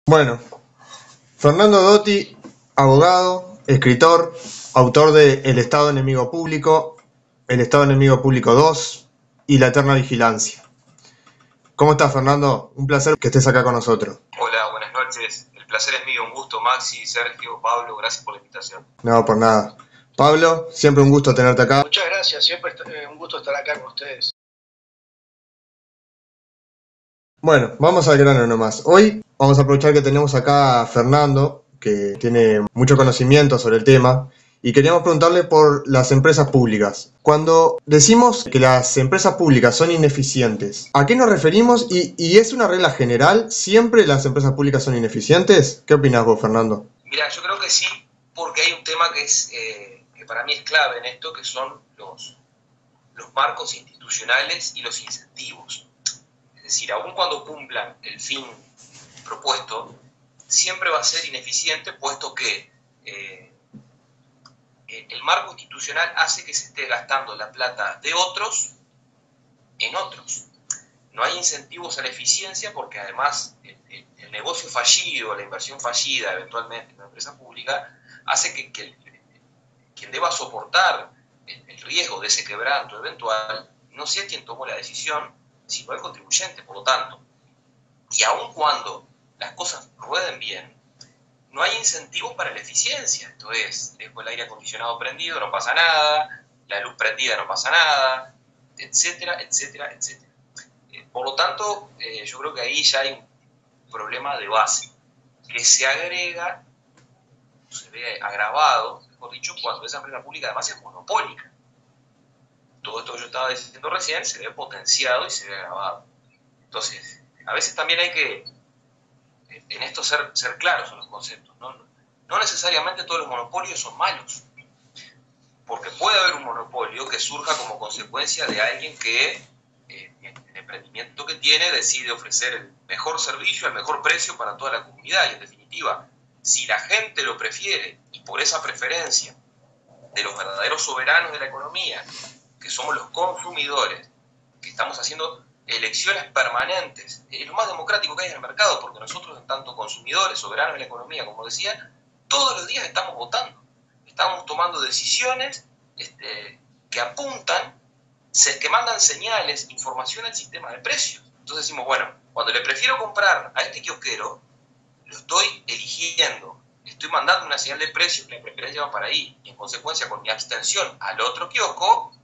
Bueno, Fernando Dotti, abogado, escritor, autor de El Estado Enemigo Público, El Estado Enemigo Público 2 y La Eterna Vigilancia. ¿Cómo estás, Fernando? Un placer que estés acá con nosotros. Hola, buenas noches. El placer es mío, un gusto, Maxi, Sergio, Pablo, gracias por la invitación. No, por nada. Pablo, siempre un gusto tenerte acá. Muchas gracias, siempre un gusto estar acá con ustedes. Bueno, vamos al grano nomás. Hoy vamos a aprovechar que tenemos acá a Fernando, que tiene mucho conocimiento sobre el tema, y queríamos preguntarle por las empresas públicas. Cuando decimos que las empresas públicas son ineficientes, ¿a qué nos referimos? ¿Y es una regla general? ¿Siempre las empresas públicas son ineficientes? ¿Qué opinas vos, Fernando? Mira, yo creo que sí, porque hay un tema que para mí es clave en esto, que son los marcos institucionales y los incentivos. Es decir, aun cuando cumplan el fin propuesto, siempre va a ser ineficiente, puesto que el marco institucional hace que se esté gastando la plata de otros en otros. No hay incentivos a la eficiencia porque además el negocio fallido, la inversión fallida eventualmente en una empresa pública, hace que quien deba soportar el riesgo de ese quebranto eventual no sea quien tomó la decisión, sino el contribuyente. Por lo tanto, y aun cuando las cosas rueden bien, no hay incentivos para la eficiencia. Esto es, dejo el aire acondicionado prendido, no pasa nada, la luz prendida, no pasa nada, etcétera, etcétera, etcétera. Por lo tanto, yo creo que ahí ya hay un problema de base, que se agrega, se ve agravado, mejor dicho, cuando esa empresa pública además es monopólica. Todo esto que yo estaba diciendo recién se ve potenciado y se ve agravado. Entonces, a veces también hay que, en esto, ser claros en los conceptos. No necesariamente todos los monopolios son malos, porque puede haber un monopolio que surja como consecuencia de alguien que el emprendimiento que tiene decide ofrecer el mejor servicio al mejor precio para toda la comunidad. Y en definitiva, si la gente lo prefiere, y por esa preferencia de los verdaderos soberanos de la economía, que somos los consumidores, que estamos haciendo elecciones permanentes, es lo más democrático que hay en el mercado, porque nosotros, en tanto consumidores, soberanos de la economía, como decía, todos los días estamos votando, estamos tomando decisiones que apuntan, que mandan señales, información al sistema de precios. Entonces decimos, bueno, cuando le prefiero comprar a este kiosquero, lo estoy eligiendo, estoy mandando una señal de precios, que la preferencia va para ahí, y en consecuencia con mi abstención al otro kiosco,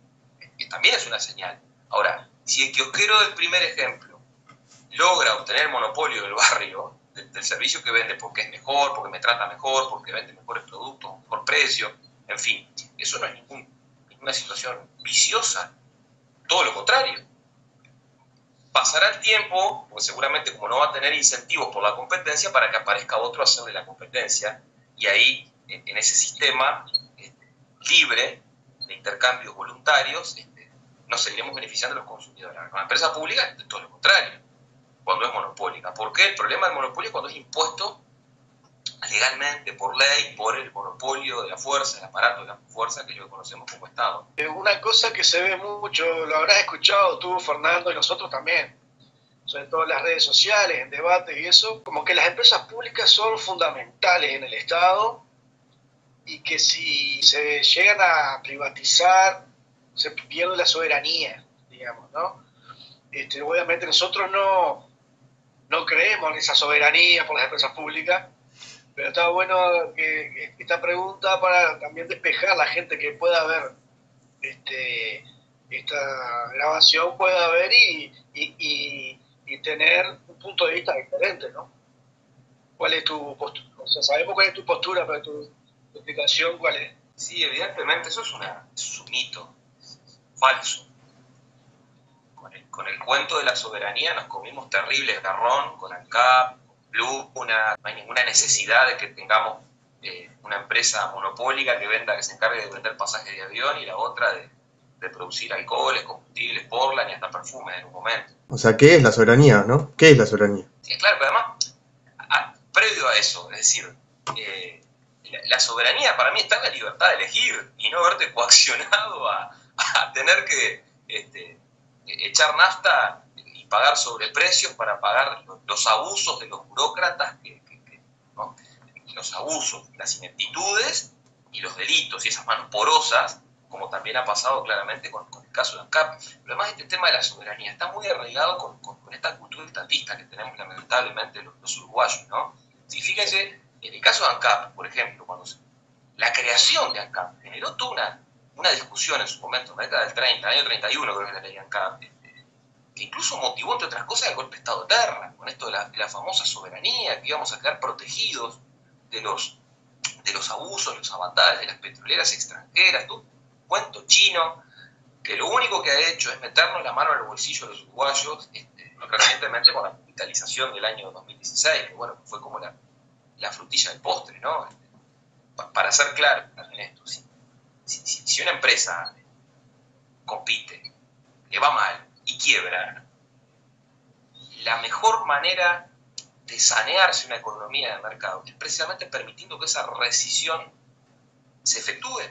que también es una señal. Ahora, si el kiosquero del primer ejemplo logra obtener el monopolio del barrio, del servicio que vende, porque es mejor, porque me trata mejor, porque vende mejores productos, mejor precio, en fin, eso no es ninguna situación viciosa, todo lo contrario. Pasará el tiempo, porque seguramente como no va a tener incentivos por la competencia, para que aparezca otro a hacerle la competencia, y ahí, en ese sistema libre de intercambios voluntarios, nos seguiremos beneficiando los consumidores. Con la empresa pública es todo lo contrario, cuando es monopólica. ¿Por qué? El problema del monopolio es cuando es impuesto legalmente, por ley, por el monopolio de la fuerza, el aparato de la fuerza que lo conocemos como Estado. Una cosa que se ve mucho, lo habrás escuchado tú, Fernando, y nosotros también, sobre todo en las redes sociales, en debates y eso, como que las empresas públicas son fundamentales en el Estado y que si se llegan a privatizar, se pierde la soberanía, digamos, ¿no? Obviamente nosotros no creemos en esa soberanía por las empresas públicas, pero está bueno que esta pregunta para también despejar a la gente que pueda ver esta grabación, pueda ver y tener un punto de vista diferente, ¿no? ¿Cuál es tu postura? O sea, sabemos cuál es tu postura, pero tu explicación, ¿cuál es? Sí, evidentemente eso es un mito, es falso. Con el cuento de la soberanía nos comimos terribles garrón con ANCAP, Luna, no hay ninguna necesidad de que tengamos una empresa monopólica que se encargue de vender pasajes de avión y la otra de producir alcoholes, combustibles, porlan y hasta perfumes en un momento. O sea, ¿qué es la soberanía, no? ¿Qué es la soberanía? Sí, claro, pero además, previo a eso, es decir, la soberanía para mí está en la libertad de elegir y no verte coaccionado a tener que echar nafta y pagar sobreprecios para pagar los abusos de los burócratas que ¿no? Los abusos, las ineptitudes y los delitos y esas manos porosas, como también ha pasado claramente con el caso de ANCAP. Pero además este tema de la soberanía está muy arraigado con esta cultura estatista que tenemos lamentablemente los uruguayos, ¿no? Sí, fíjense, en el caso de ANCAP, por ejemplo, la creación de ANCAP generó toda una discusión en su momento, en la década del 30, año 31 creo que la ley ANCAP, que incluso motivó, entre otras cosas, el golpe de Estado de Terra, con esto de la famosa soberanía, que íbamos a quedar protegidos de los abusos, los avatares de las petroleras extranjeras, todo un cuento chino, que lo único que ha hecho es meternos la mano en el bolsillo de los uruguayos, recientemente con la capitalización del año 2016, que bueno, fue como la frutilla del postre, ¿no? Para ser claro en esto, si una empresa compite, le va mal y quiebra, la mejor manera de sanearse una economía de mercado es precisamente permitiendo que esa rescisión se efectúe,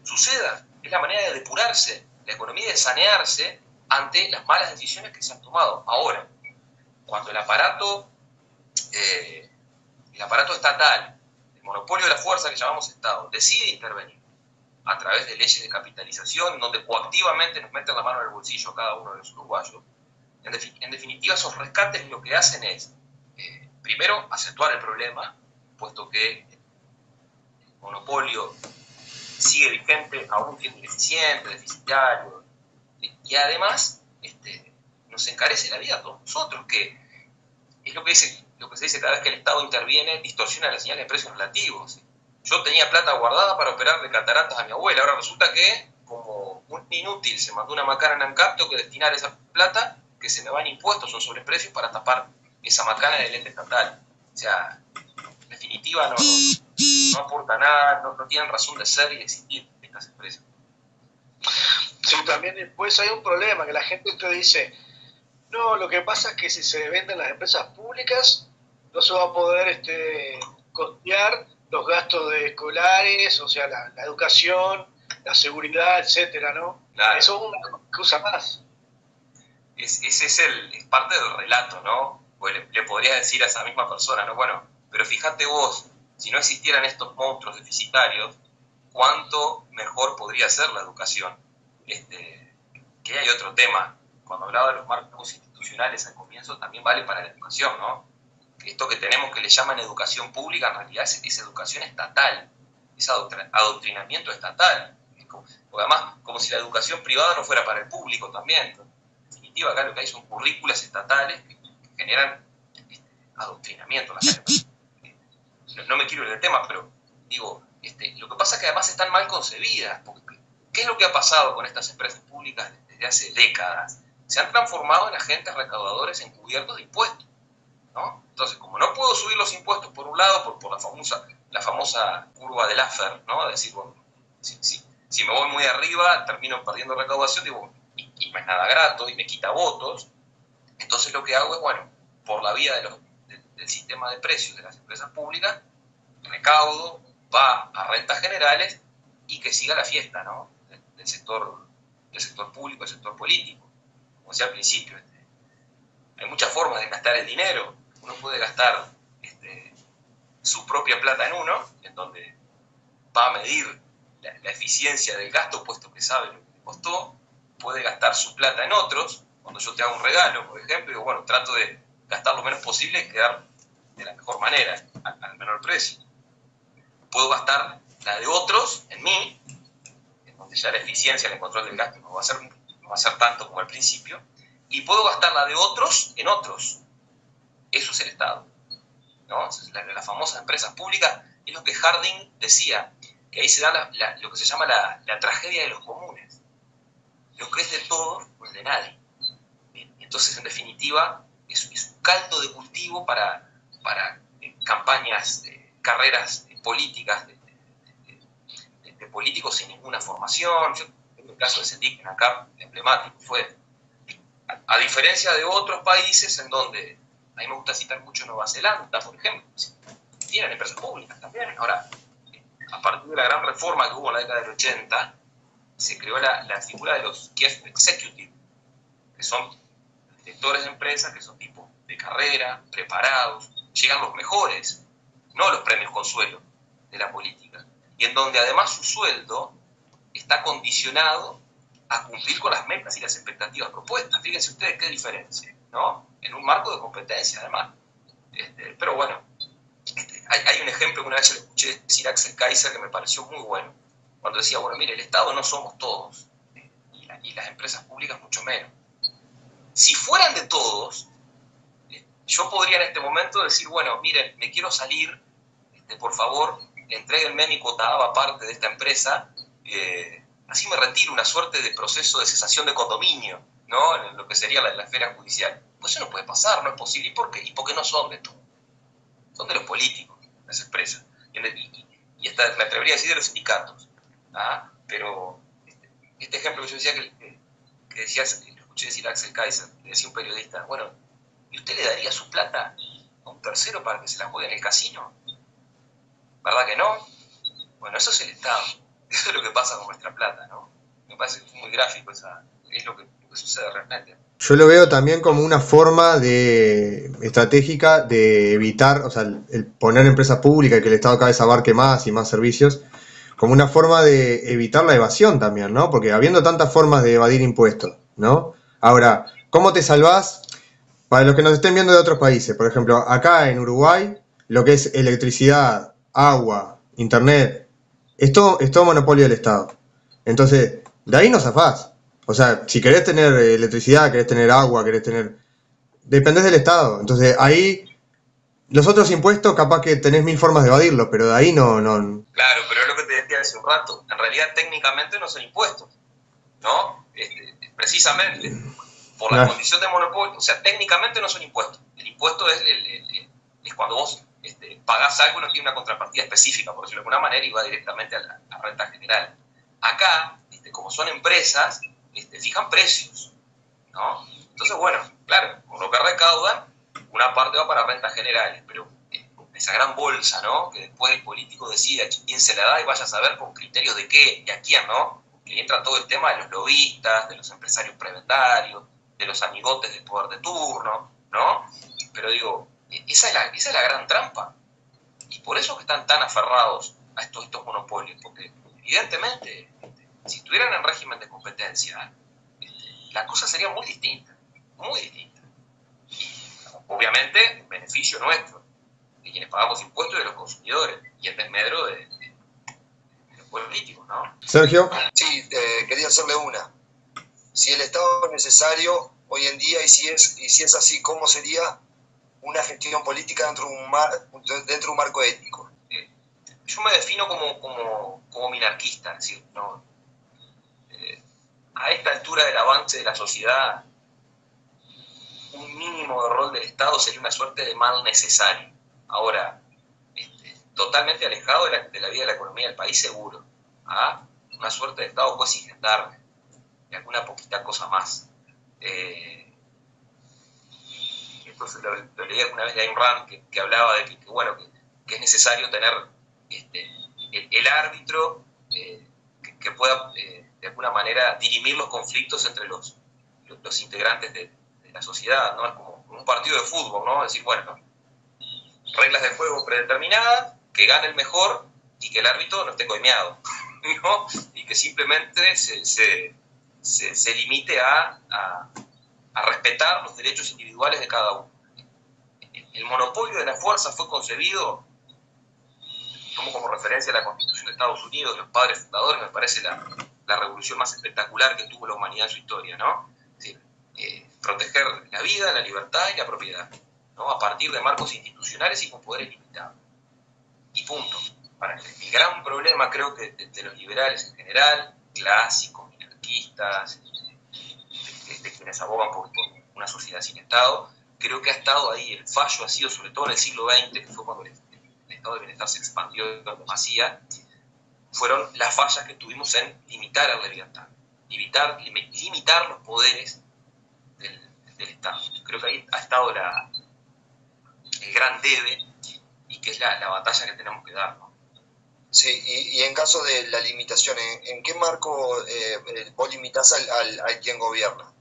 suceda. Es la manera de depurarse la economía y de sanearse ante las malas decisiones que se han tomado. Ahora, cuando el aparato estatal, el monopolio de la fuerza que llamamos Estado, decide intervenir a través de leyes de capitalización, donde coactivamente nos meten la mano en el bolsillo a cada uno de los uruguayos, en definitiva esos rescates lo que hacen es, primero, acentuar el problema, puesto que el monopolio sigue vigente, aún siendo ineficiente, deficitario, y además nos encarece la vida a todos nosotros, que es lo que se dice cada vez que el Estado interviene, distorsiona la señal de precios relativos. Yo tenía plata guardada para operarle cataratas a mi abuela, ahora resulta que, como un inútil se mandó una macana en ANCAP, tengo que destinar esa plata que se me va en impuestos o sobreprecios para tapar esa macana del ente estatal. O sea, en definitiva no aporta nada, no tienen razón de ser y de existir estas empresas. Sí, también después hay un problema, que la gente te dice, no, lo que pasa es que si se venden las empresas públicas, no se va a poder costear los gastos de escolares, o sea, la educación, la seguridad, etcétera, ¿no? Claro. Eso es una cosa más. Ese es parte del relato, ¿no? Pues le podrías decir a esa misma persona, ¿no? Bueno, pero fíjate vos, si no existieran estos monstruos deficitarios, ¿cuánto mejor podría ser la educación? Que hay otro tema. Cuando hablaba de los marcos institucionales al comienzo, también vale para la educación, ¿no? Esto que tenemos que le llaman educación pública, en realidad es educación estatal, es adoctrinamiento estatal. Porque además, como si la educación privada no fuera para el público también. En definitiva, acá lo que hay son currículas estatales que generan adoctrinamiento. No me quiero ir del tema, pero digo, lo que pasa es que además están mal concebidas. Porque, ¿qué es lo que ha pasado con estas empresas públicas desde hace décadas? Se han transformado en agentes recaudadores encubiertos de impuestos, ¿no? Entonces, como no puedo subir los impuestos por un lado, por la famosa curva de Laffer, ¿no? Es decir, bueno, si me voy muy arriba, termino perdiendo recaudación, digo, y no es nada grato, y me quita votos. Entonces lo que hago es, bueno, por la vía del sistema de precios de las empresas públicas, recaudo, va a rentas generales y que siga la fiesta, ¿no? Del sector público, del sector político. Como decía al principio, hay muchas formas de gastar el dinero. Uno puede gastar su propia plata en uno, en donde va a medir la eficiencia del gasto, puesto que sabe lo que le costó. Puede gastar su plata en otros. Cuando yo te hago un regalo, por ejemplo, digo, bueno, trato de gastar lo menos posible y quedar de la mejor manera, al menor precio. Puedo gastar la de otros en mí, en donde ya la eficiencia, el control del gasto no va a ser tanto como al principio, y puedo gastar la de otros en otros. Eso es el Estado, ¿no? Las famosas empresas públicas es lo que Harding decía, que ahí se da lo que se llama la tragedia de los comunes. Lo que es de todos no es de nadie. Entonces, en definitiva, es un caldo de cultivo para campañas, carreras políticas de políticos sin ninguna formación. Yo tengo el caso de Sendik, en ANCAP, emblemático, fue, a diferencia de otros países en donde, a mí me gusta citar mucho Nueva Zelanda, por ejemplo, tienen empresas públicas también. Ahora, a partir de la gran reforma que hubo en la década del 80, se creó la figura de los Chief Executive, que son directores de empresas, que son tipos de carrera, preparados, llegan los mejores, no los premios consuelo de la política, y en donde además su sueldo está condicionado a cumplir con las metas y las expectativas propuestas. Fíjense ustedes qué diferencia, ¿no? En un marco de competencia, además. Pero bueno, hay un ejemplo que una vez yo le escuché decir a Axel Kaiser que me pareció muy bueno, cuando decía, bueno, mire, el Estado no somos todos, y las empresas públicas mucho menos. Si fueran de todos, yo podría en este momento decir, bueno, miren, me quiero salir, por favor, entréguenme mi cuota aparte de esta empresa, así me retiro, una suerte de proceso de cesación de condominio, ¿no? En lo que sería la esfera judicial. Pues eso no puede pasar, no es posible. ¿Y por qué? Y porque no son de todos. Son de los políticos, las empresas. Y hasta me atrevería a decir de los sindicatos. ¿Ah? Pero este ejemplo que yo decía, que decía, lo escuché decir a Axel Kaiser, que decía un periodista, bueno, ¿y usted le daría su plata a un tercero para que se la juegue en el casino? ¿Verdad que no? Bueno, eso es el Estado. Eso es lo que pasa con nuestra plata, ¿no? Me parece que es muy gráfico, es lo que sucede realmente. Yo lo veo también como una forma estratégica de evitar, o sea, el poner empresas públicas y que el Estado cada vez abarque más y más servicios, como una forma de evitar la evasión también, ¿no? Porque habiendo tantas formas de evadir impuestos, ¿no? Ahora, ¿cómo te salvás? Para los que nos estén viendo de otros países, por ejemplo, acá en Uruguay, lo que es electricidad, agua, internet, es todo monopolio del Estado. Entonces, de ahí no zafás. O sea, si querés tener electricidad, querés tener agua, dependés del Estado. Entonces, ahí, los otros impuestos, capaz que tenés mil formas de evadirlos, pero de ahí no. Claro, pero es lo que te decía hace un rato. En realidad, técnicamente no son impuestos, ¿no? Precisamente por la condición de monopolio. O sea, técnicamente no son impuestos. El impuesto es cuando vos pagás algo y no tiene una contrapartida específica, por decirlo de alguna manera, y va directamente a la renta general. Acá, como son empresas, fijan precios, ¿no? Entonces, bueno, claro, con lo que recaudan, una parte va para rentas generales, pero esa gran bolsa, ¿no? Que después el político decide a quién se la da y vaya a saber con criterios de qué y a quién, ¿no? Que entra todo el tema de los lobistas, de los empresarios prebendarios, de los amigotes del poder de turno, ¿no? Pero digo, esa es la gran trampa. Y por eso que están tan aferrados a estos monopolios, porque evidentemente, si estuvieran en régimen de competencia, la cosa sería muy distinta, muy distinta. Y, obviamente, en beneficio nuestro, de quienes pagamos impuestos y de los consumidores, y en desmedro de los políticos, ¿no? Sergio. Sí, quería hacerle una. Si el Estado es necesario hoy en día y si es así, ¿cómo sería una gestión política dentro de un marco ético? Yo me defino como minarquista, es decir, no, a esta altura del avance de la sociedad, un mínimo de rol del Estado sería una suerte de mal necesario. Ahora, totalmente alejado de la vida de la economía del país, seguro. ¿Ah? Una suerte de Estado juez y gendarme, y alguna poquita cosa más. Entonces lo leí alguna vez de Ayn Rand, que hablaba de que es necesario tener el árbitro que pueda de alguna manera dirimir los conflictos entre los integrantes de la sociedad, ¿no? Es como un partido de fútbol, ¿no? Es decir, bueno, reglas de juego predeterminadas, que gane el mejor y que el árbitro no esté coimeado, ¿no? Y que simplemente se limite a respetar los derechos individuales de cada uno. El monopolio de la fuerza fue concebido, tomo como referencia a la Constitución de Estados Unidos, de los padres fundadores, me parece la revolución más espectacular que tuvo la humanidad en su historia, ¿no? Es decir, proteger la vida, la libertad y la propiedad, ¿no? A partir de marcos institucionales y con poderes limitados. Y punto. El gran problema, creo que de los liberales en general, clásicos, minarquistas, de quienes abogan por una sociedad sin Estado, creo que ha estado ahí. El fallo ha sido, sobre todo en el siglo XX, que fue cuando el Estado de Bienestar se expandió en demasía, fueron las fallas que tuvimos en limitar a la libertad, limitar los poderes del Estado. Creo que ahí ha estado el gran debe, y que es la batalla que tenemos que dar, ¿no? Sí, y en caso de la limitación, ¿en qué marco vos limitás al quien gobierna?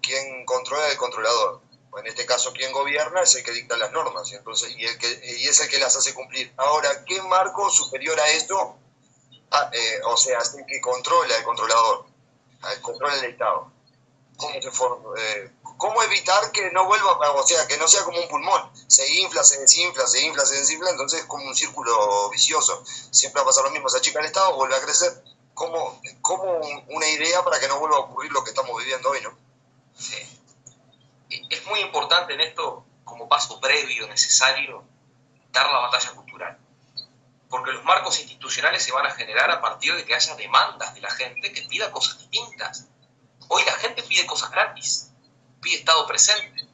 ¿Quién controla al controlador? en este caso quien gobierna es el que dicta las normas, entonces, y es el que las hace cumplir. Ahora, ¿qué marco superior a esto? O sea, es el que controla, el controlador, controla el Estado. ¿Cómo evitar que no vuelva, o sea, que no sea como un pulmón? Se infla, se desinfla, se infla, se desinfla, entonces es como un círculo vicioso. Siempre va a pasar lo mismo, se achica el Estado, vuelve a crecer. ¿Cómo una idea para que no vuelva a ocurrir lo que estamos viviendo hoy, no? Sí. Es muy importante en esto, como paso previo necesario, dar la batalla cultural. Porque los marcos institucionales se van a generar a partir de que haya demandas de la gente que pida cosas distintas. Hoy la gente pide cosas gratis, pide Estado presente,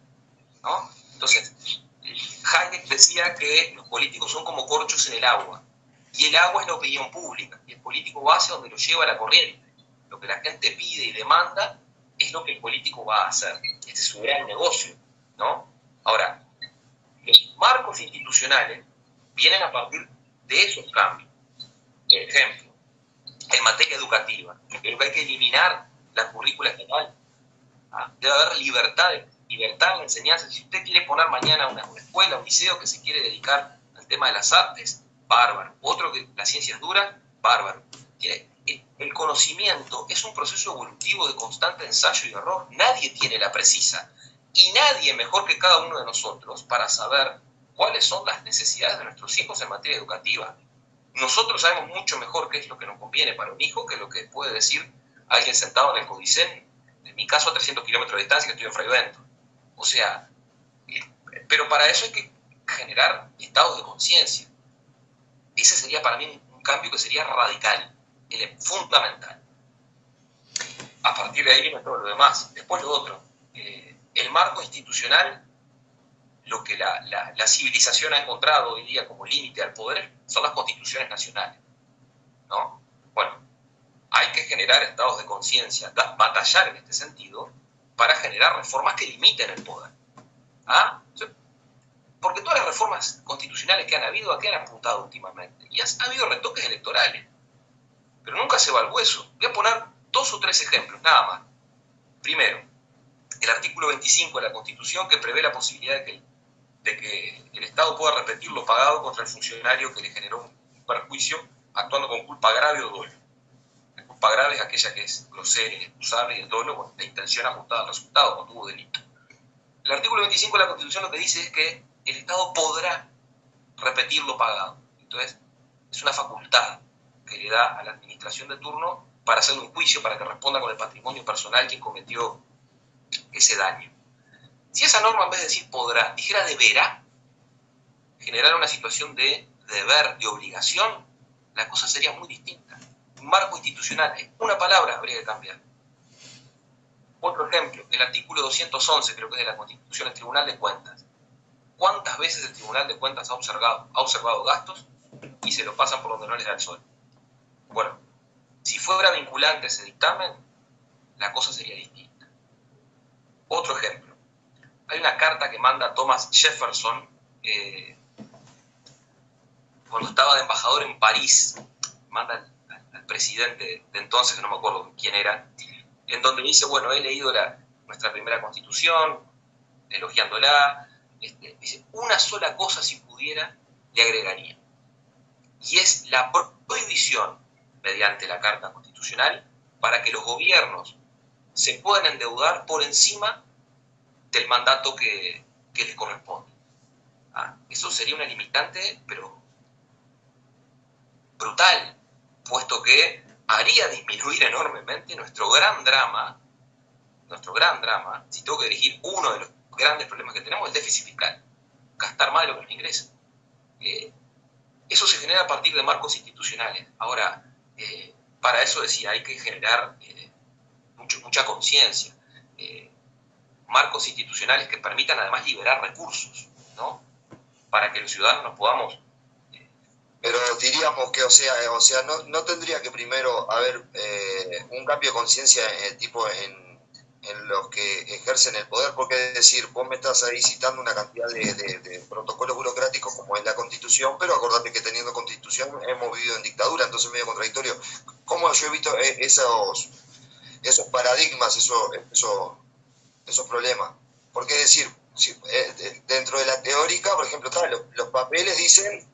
¿no? Entonces, Hayek decía que los políticos son como corchos en el agua, y el agua es la opinión pública, y el político va hacia donde lo lleva la corriente. Lo que la gente pide y demanda es lo que el político va a hacer. Este es su gran negocio, ¿no? Ahora, los marcos institucionales vienen a partir de esos cambios. Por ejemplo, en materia educativa, creo que hay que eliminar la currícula estatal. Debe haber libertad en la enseñanza. Si usted quiere poner mañana una escuela, un liceo que se quiere dedicar al tema de las artes, bárbaro. Otro que las ciencias duras, bárbaro. El conocimiento es un proceso evolutivo de constante ensayo y error. Nadie tiene la precisa. Y nadie mejor que cada uno de nosotros para saber cuáles son las necesidades de nuestros hijos en materia educativa. Nosotros sabemos mucho mejor qué es lo que nos conviene para un hijo que lo que puede decir alguien sentado en el Codicen, en mi caso a 300 kilómetros de distancia, que estoy en Fray Bentos. O sea, pero para eso hay que generar estados de conciencia. Ese sería para mí un cambio que sería radical, fundamental. A partir de ahí viene todo lo demás. Después lo otro, el marco institucional, lo que la civilización ha encontrado hoy día como límite al poder son las constituciones nacionales, ¿no? Bueno, hay que generar estados de conciencia, batallar en este sentido para generar reformas que limiten el poder. Porque todas las reformas constitucionales que han habido, ¿a qué han apuntado últimamente? Y ha habido retoques electorales, pero nunca se evaluó eso. Voy a poner 2 o 3 ejemplos, nada más. Primero, el artículo 25 de la Constitución que prevé la posibilidad de que el Estado pueda repetir lo pagado contra el funcionario que le generó un perjuicio actuando con culpa grave o dolo. La culpa grave es aquella que es grosera, inexcusable, y el dolo, bueno, la intención ajustada al resultado cuando hubo delito. El artículo 25 de la Constitución lo que dice es que el Estado podrá repetir lo pagado. Entonces, es una facultad que le da a la administración de turno para hacerle un juicio para que responda con el patrimonio personal quien cometió ese daño. Si esa norma, en vez de decir podrá, dijera deberá, generar una situación de deber, de obligación, la cosa sería muy distinta. Un marco institucional, una palabra habría que cambiar. Otro ejemplo, el artículo 211, creo que es de la Constitución, el Tribunal de Cuentas. ¿Cuántas veces el Tribunal de Cuentas ha observado gastos y se lo pasan por donde no les da el sol? Bueno, si fuera vinculante ese dictamen, la cosa sería distinta. Otro ejemplo, hay una carta que manda Thomas Jefferson cuando estaba de embajador en París, manda al presidente de entonces, que no me acuerdo quién era, en donde dice, bueno, he leído nuestra primera Constitución, elogiándola, dice, una sola cosa si pudiera, le agregaría. Y es la prohibición, mediante la Carta Constitucional, para que los gobiernos se puedan endeudar por encima del mandato que les corresponde. Eso sería una limitante, pero brutal, puesto que haría disminuir enormemente nuestro gran drama, si tengo que elegir uno de los grandes problemas que tenemos, el déficit fiscal. Gastar más de lo que nos ingresa. Eso se genera a partir de marcos institucionales. Ahora, para eso decía, hay que generar mucha conciencia. Marcos institucionales que permitan además liberar recursos, ¿no? Para que los ciudadanos nos podamos... Pero diríamos que, o sea, no tendría que primero haber un cambio de conciencia tipo en los que ejercen el poder, porque es decir, vos me estás ahí citando una cantidad de protocolos burocráticos como es la Constitución, pero acordate que teniendo Constitución hemos vivido en dictadura, entonces es medio contradictorio. ¿Cómo yo evito esos paradigmas, esos problemas? Porque es decir, Sí, dentro de la teórica, por ejemplo, los papeles dicen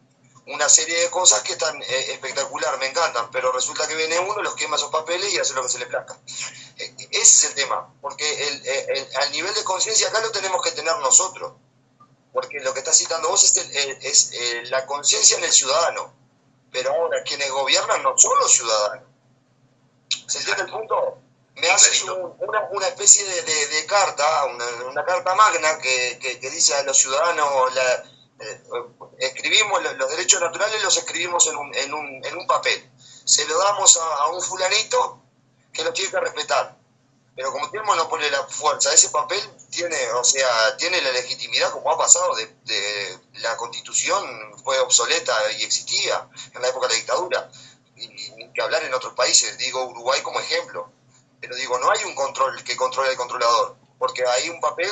una serie de cosas que están espectacular, me encantan, pero resulta que viene uno, los quema esos papeles y hace lo que se le plazca. Ese es el tema, porque al nivel de conciencia acá lo tenemos que tener nosotros, porque lo que estás citando vos es la conciencia en el ciudadano, pero ahora quienes gobiernan no son los ciudadanos. ¿Se entiende el punto? Me haces una especie de carta, una carta magna que dice a los ciudadanos, escribimos los derechos naturales, los escribimos en un papel. Se lo damos a un fulanito que lo tiene que respetar. Pero como tiene el monopolio de la fuerza, ese papel tiene la legitimidad, como ha pasado de la Constitución, fue obsoleta y existía en la época de la dictadura. Y que hablar en otros países, digo Uruguay como ejemplo. Pero digo, no hay un control que controle al controlador, porque hay un papel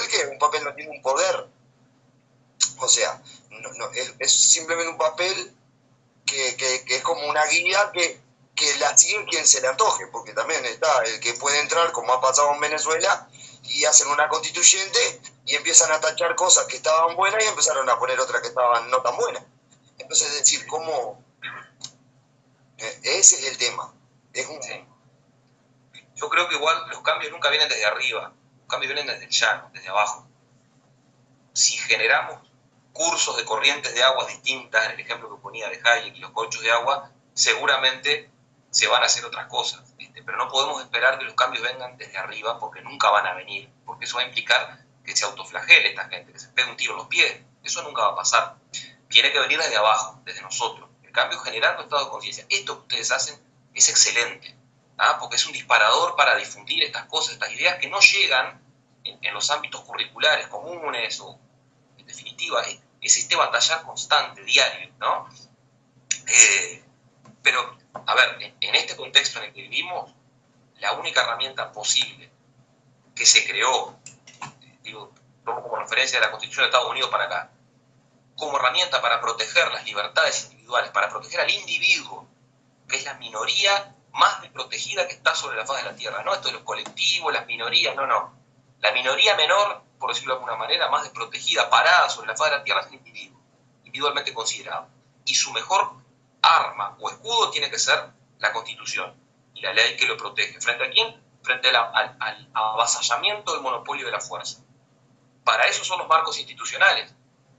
no tiene un poder. O sea, es simplemente un papel que es como una guía que la sigue quien se le antoje, porque también está el que puede entrar, como ha pasado en Venezuela, y hacen una constituyente y empiezan a tachar cosas que estaban buenas y empezaron a poner otras que estaban no tan buenas. Entonces, es decir, ¿cómo? Ese es el tema. Sí. Yo creo que igual los cambios nunca vienen desde arriba, los cambios vienen desde el llano, desde abajo. Si generamos cursos de corrientes de aguas distintas, en el ejemplo que ponía de Hayek y los cauchos de agua, seguramente se van a hacer otras cosas, pero no podemos esperar que los cambios vengan desde arriba, porque nunca van a venir, porque eso va a implicar que se autoflagele esta gente, que se pegue un tiro en los pies. Eso nunca va a pasar. Tiene que venir desde abajo, desde nosotros. El cambio generando estado de conciencia. Esto que ustedes hacen es excelente, porque es un disparador para difundir estas cosas, estas ideas que no llegan en los ámbitos curriculares comunes, o en definitiva es este batallar constante, diario, ¿no? Pero, a ver, en este contexto en el que vivimos, la única herramienta posible que se creó, digo, tomo como referencia de la Constitución de Estados Unidos para acá, como herramienta para proteger las libertades individuales, para proteger al individuo, que es la minoría más desprotegida que está sobre la faz de la Tierra, no esto de los colectivos, las minorías, no. La minoría menor, por decirlo de alguna manera, más desprotegida, parada sobre la faz de la Tierra, es el individuo, individualmente considerado. Y su mejor arma o escudo tiene que ser la Constitución y la ley que lo protege. ¿Frente a quién? Frente al avasallamiento del monopolio de la fuerza. Para eso son los marcos institucionales.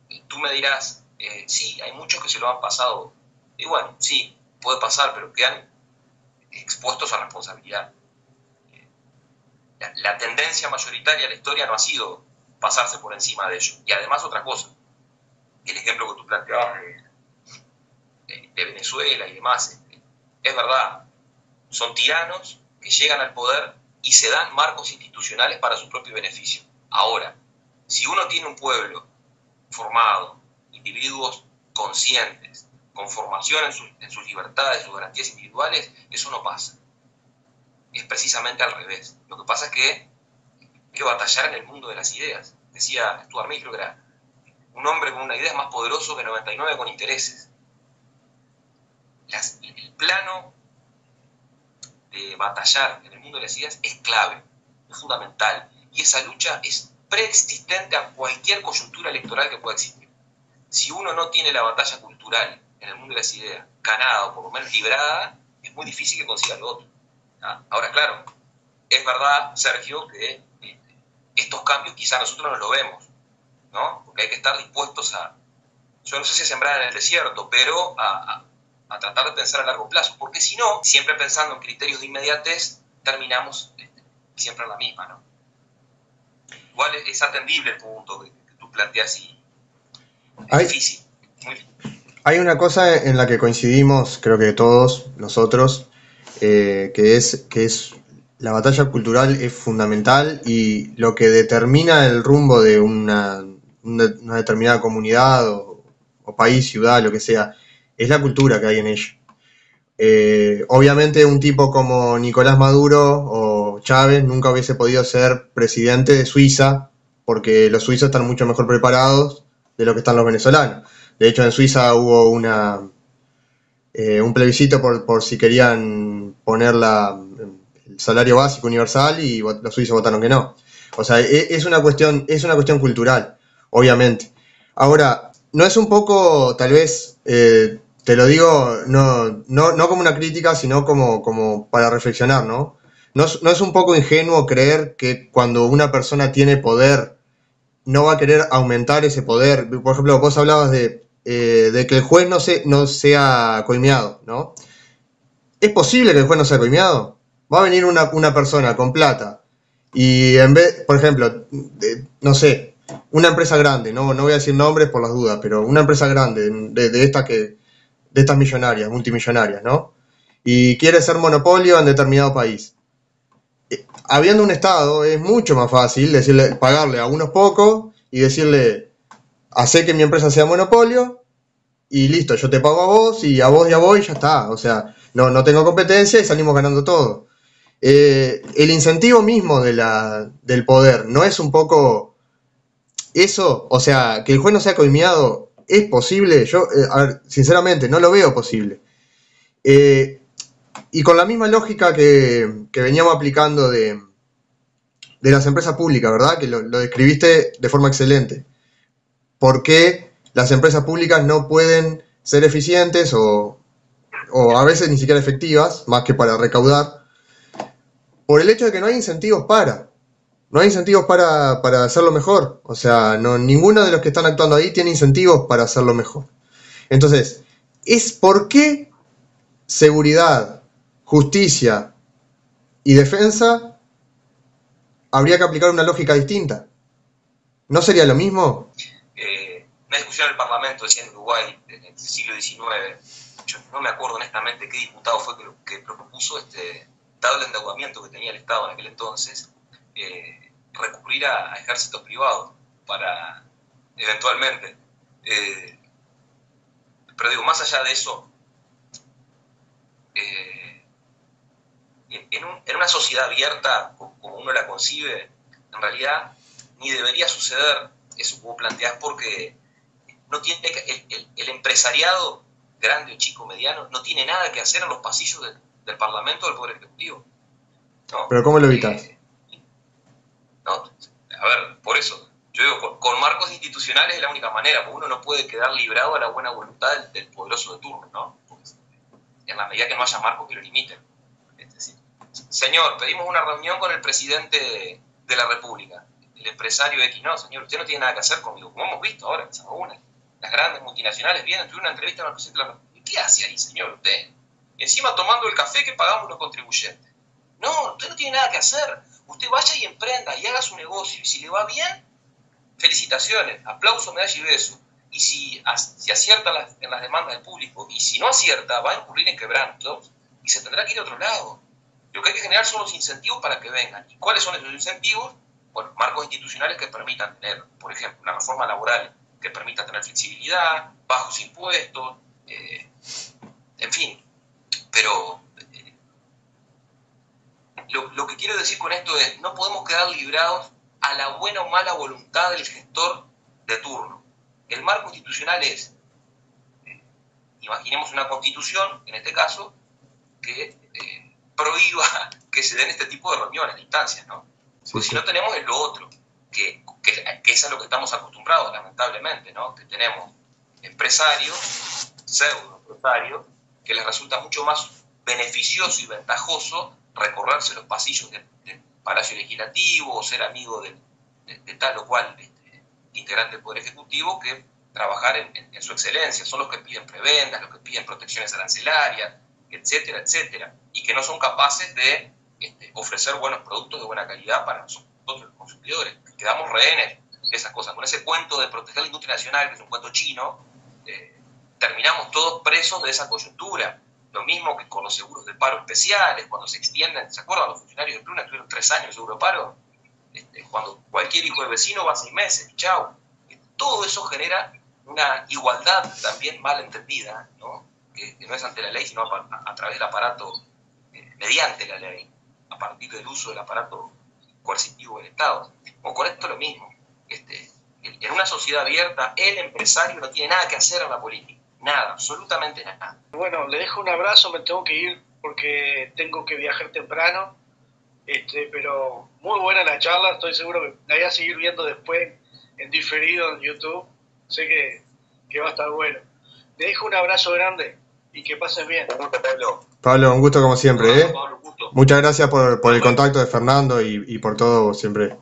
Y tú me dirás, sí, hay muchos que se lo han pasado. Y bueno, sí, puede pasar, pero quedan expuestos a responsabilidad. La tendencia mayoritaria de la historia no ha sido pasarse por encima de ello. Y además otra cosa, el ejemplo que tú planteabas de Venezuela y demás, es verdad, son tiranos que llegan al poder y se dan marcos institucionales para su propio beneficio. Ahora, si uno tiene un pueblo formado, individuos conscientes, con formación en sus libertades, sus garantías individuales, eso no pasa. Es precisamente al revés. Lo que pasa es que hay que batallar en el mundo de las ideas. Decía Stuart Mill, creo que era, un hombre con una idea es más poderoso que 99 con intereses. El plano de batallar en el mundo de las ideas es clave, es fundamental, y esa lucha es preexistente a cualquier coyuntura electoral que pueda existir. Si uno no tiene la batalla cultural en el mundo de las ideas ganada o por lo menos librada, es muy difícil que consiga lo otro. Ahora, claro, es verdad, Sergio, que estos cambios quizá nosotros no los vemos, ¿no? Porque hay que estar dispuestos a, yo no sé si a sembrar en el desierto, pero a tratar de pensar a largo plazo, porque si no, siempre pensando en criterios de inmediatez, terminamos siempre en la misma, ¿no? Igual es atendible el punto que tú planteas y es difícil, muy difícil. Hay una cosa en la que coincidimos, creo que todos nosotros, que es la batalla cultural es fundamental, y lo que determina el rumbo de una determinada comunidad o país, ciudad, lo que sea, es la cultura que hay en ella. Obviamente un tipo como Nicolás Maduro o Chávez nunca hubiese podido ser presidente de Suiza, porque los suizos están mucho mejor preparados de lo que están los venezolanos. De hecho, en Suiza hubo un plebiscito por si querían poner el salario básico universal, y los suizos votaron que no. O sea, es una cuestión cultural. obviamente. Ahora, no es un poco, tal vez, te lo digo, no como una crítica, sino como para reflexionar, ¿no? No es un poco ingenuo creer que cuando una persona tiene poder, no va a querer aumentar ese poder. Por ejemplo, vos hablabas de que el juez no sea coimeado, ¿no? ¿Es posible que el juez no sea coimeado? Va a venir una persona con plata y en vez, por ejemplo, no sé, una empresa grande, no voy a decir nombres por las dudas, pero una empresa grande de estas millonarias, multimillonarias, ¿no? Y quiere ser monopolio en determinado país. Habiendo un Estado, es mucho más fácil pagarle a unos pocos y decirle, hacé que mi empresa sea monopolio y listo, yo te pago a vos y a vos y a vos y ya está. O sea, no tengo competencia y salimos ganando todo. El incentivo mismo del poder, ¿no es un poco eso? O sea, que el juez no sea coimeado, ¿es posible? Yo, a ver, sinceramente, no lo veo posible. Y con la misma lógica que veníamos aplicando de las empresas públicas, ¿verdad? Que lo describiste de forma excelente. ¿Por qué las empresas públicas no pueden ser eficientes o a veces ni siquiera efectivas, más que para recaudar? Por el hecho de que no hay incentivos no hay incentivos para hacerlo mejor. O sea, ninguno de los que están actuando ahí tiene incentivos para hacerlo mejor. Entonces, es por qué seguridad, justicia y defensa habría que aplicar una lógica distinta. ¿No sería lo mismo? Una discusión en el Parlamento, decía en Uruguay, en el siglo XIX, yo no me acuerdo honestamente qué diputado fue que propuso, dado el endeudamiento que tenía el Estado en aquel entonces, recurrir a ejércitos privados para, eventualmente. Pero digo, más allá de eso, en una sociedad abierta, como uno la concibe, en realidad ni debería suceder eso que vos planteás, porque no tiene el empresariado, grande o chico, mediano, no tiene nada que hacer en los pasillos del Parlamento o del Poder Ejecutivo. ¿No? ¿Pero cómo lo evitas? No, a ver, por eso, yo digo, con marcos institucionales es la única manera, porque uno no puede quedar librado a la buena voluntad del poderoso de turno, ¿no? Porque en la medida que no haya marcos que lo limiten. Es decir, señor, pedimos una reunión con el presidente de la República. El empresario X, no, señor, usted no tiene nada que hacer conmigo, como hemos visto ahora en Saguna. Las grandes multinacionales vienen, tuvieron una entrevista con el presidente de la República. ¿Qué hace ahí, señor, usted? Encima tomando el café que pagamos los contribuyentes. No, usted no tiene nada que hacer. Usted vaya y emprenda y haga su negocio. Y si le va bien, felicitaciones, aplauso, medalla y beso. Y si acierta en las demandas del público, y si no acierta, va a incurrir en quebrantos y se tendrá que ir a otro lado. Lo que hay que generar son los incentivos para que vengan. ¿Y cuáles son esos incentivos? Bueno, marcos institucionales que permitan tener, por ejemplo, una reforma laboral que permita tener flexibilidad, bajos impuestos, en fin. Pero lo que quiero decir con esto es, no podemos quedar librados a la buena o mala voluntad del gestor de turno. El marco institucional es, imaginemos una constitución, en este caso, que prohíba que se den este tipo de reuniones, de instancias, ¿no? Porque si no tenemos es lo otro, que es a lo que estamos acostumbrados, lamentablemente, ¿no? Que tenemos empresarios, pseudo-empresarios, que les resulta mucho más beneficioso y ventajoso recorrerse los pasillos del Palacio Legislativo o ser amigo de tal o cual integrante del Poder Ejecutivo que trabajar en su excelencia. Son los que piden prebendas, los que piden protecciones arancelarias, etcétera, etcétera, y que no son capaces de ofrecer buenos productos de buena calidad para nosotros los consumidores. Quedamos rehenes de esas cosas. Con ese cuento de proteger la industria nacional, que es un cuento chino, terminamos todos presos de esa coyuntura. Lo mismo que con los seguros de paro especiales, cuando se extienden, ¿se acuerdan? Los funcionarios de Pluna tuvieron 3 años de seguro de paro, cuando cualquier hijo de vecino va 6 meses, y chao. Todo eso genera una igualdad también mal entendida, ¿no? Que no es ante la ley, sino a través del aparato, mediante la ley, a partir del uso del aparato coercitivo del Estado. O con esto lo mismo. En una sociedad abierta, el empresario no tiene nada que hacer en la política. Nada, absolutamente nada. Bueno, le dejo un abrazo, me tengo que ir porque tengo que viajar temprano, pero muy buena la charla, estoy seguro que la voy a seguir viendo después en diferido en YouTube. Sé que va a estar bueno. Te dejo un abrazo grande y que pasen bien. Pablo, un gusto como siempre, ¿eh? Pablo, un gusto. Muchas gracias por el contacto de Fernando y por todo siempre.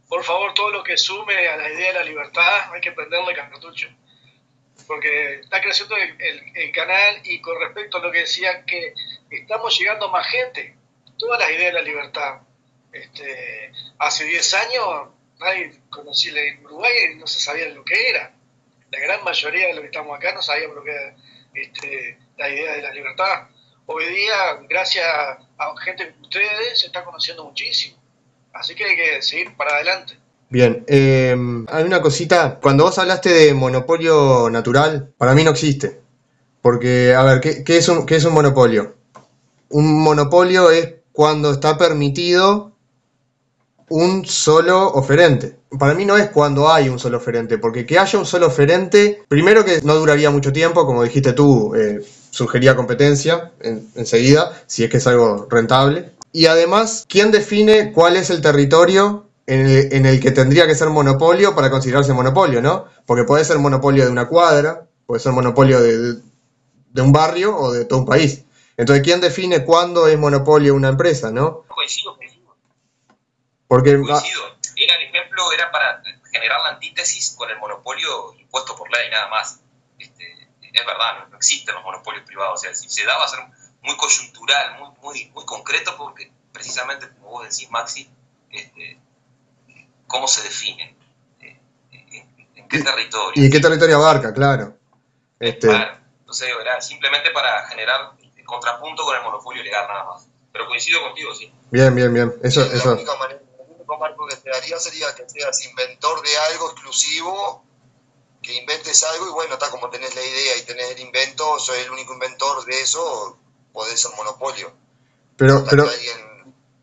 Por favor, todo lo que sume a la idea de la libertad, hay que prenderle cartucho. Porque está creciendo el canal, y con respecto a lo que decía, que estamos llegando a más gente. Todas las ideas de la libertad. Hace 10 años nadie conocía en Uruguay, no se sabía lo que era. La gran mayoría de los que estamos acá no sabíamos lo que era la idea de la libertad. Hoy día, gracias a gente como ustedes, se está conociendo muchísimo. Así que hay que seguir para adelante. Bien, hay una cosita. Cuando vos hablaste de monopolio natural, para mí no existe. Porque, a ver, ¿qué es un monopolio? Un monopolio es cuando está permitido un solo oferente. Para mí no es cuando hay un solo oferente, porque que haya un solo oferente, primero que no duraría mucho tiempo, como dijiste tú, surgiría competencia enseguida, si es que es algo rentable. Y además, ¿quién define cuál es el territorio en el que tendría que ser monopolio para considerarse monopolio, ¿no? Porque puede ser monopolio de una cuadra, puede ser monopolio de un barrio o de todo un país. Entonces, ¿quién define cuándo es monopolio una empresa, no? Coincido. Porque El ejemplo era para generar la antítesis con el monopolio impuesto por ley, nada más. Es verdad, no existen los monopolios privados. O sea, si se da va a ser muy coyuntural, muy concreto, porque precisamente, como vos decís, Maxi, ¿cómo se definen? ¿En qué territorio? ¿Y qué territorio abarca? Claro. Claro. Entonces era simplemente para generar contrapunto con el monopolio legal, nada más. Pero coincido contigo, sí. Bien. Eso. La única manera, el único marco que te daría sería que seas inventor de algo exclusivo, que inventes algo y bueno, está como tenés la idea y tenés el invento, soy el único inventor de eso, podés ser monopolio. Pero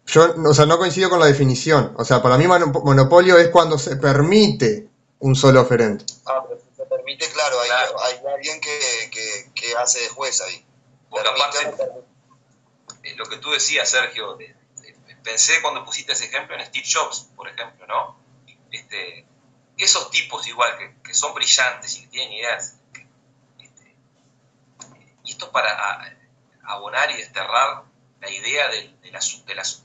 yo, o sea, no coincido con la definición. O sea, para mí monopolio es cuando se permite un solo oferente. Pero si se permite, claro, hay alguien que hace de juez ahí. Porque aparte, lo que tú decías, Sergio, pensé cuando pusiste ese ejemplo en Steve Jobs, por ejemplo, ¿no? Esos tipos igual que son brillantes y que tienen ideas, y esto para abonar y desterrar la idea del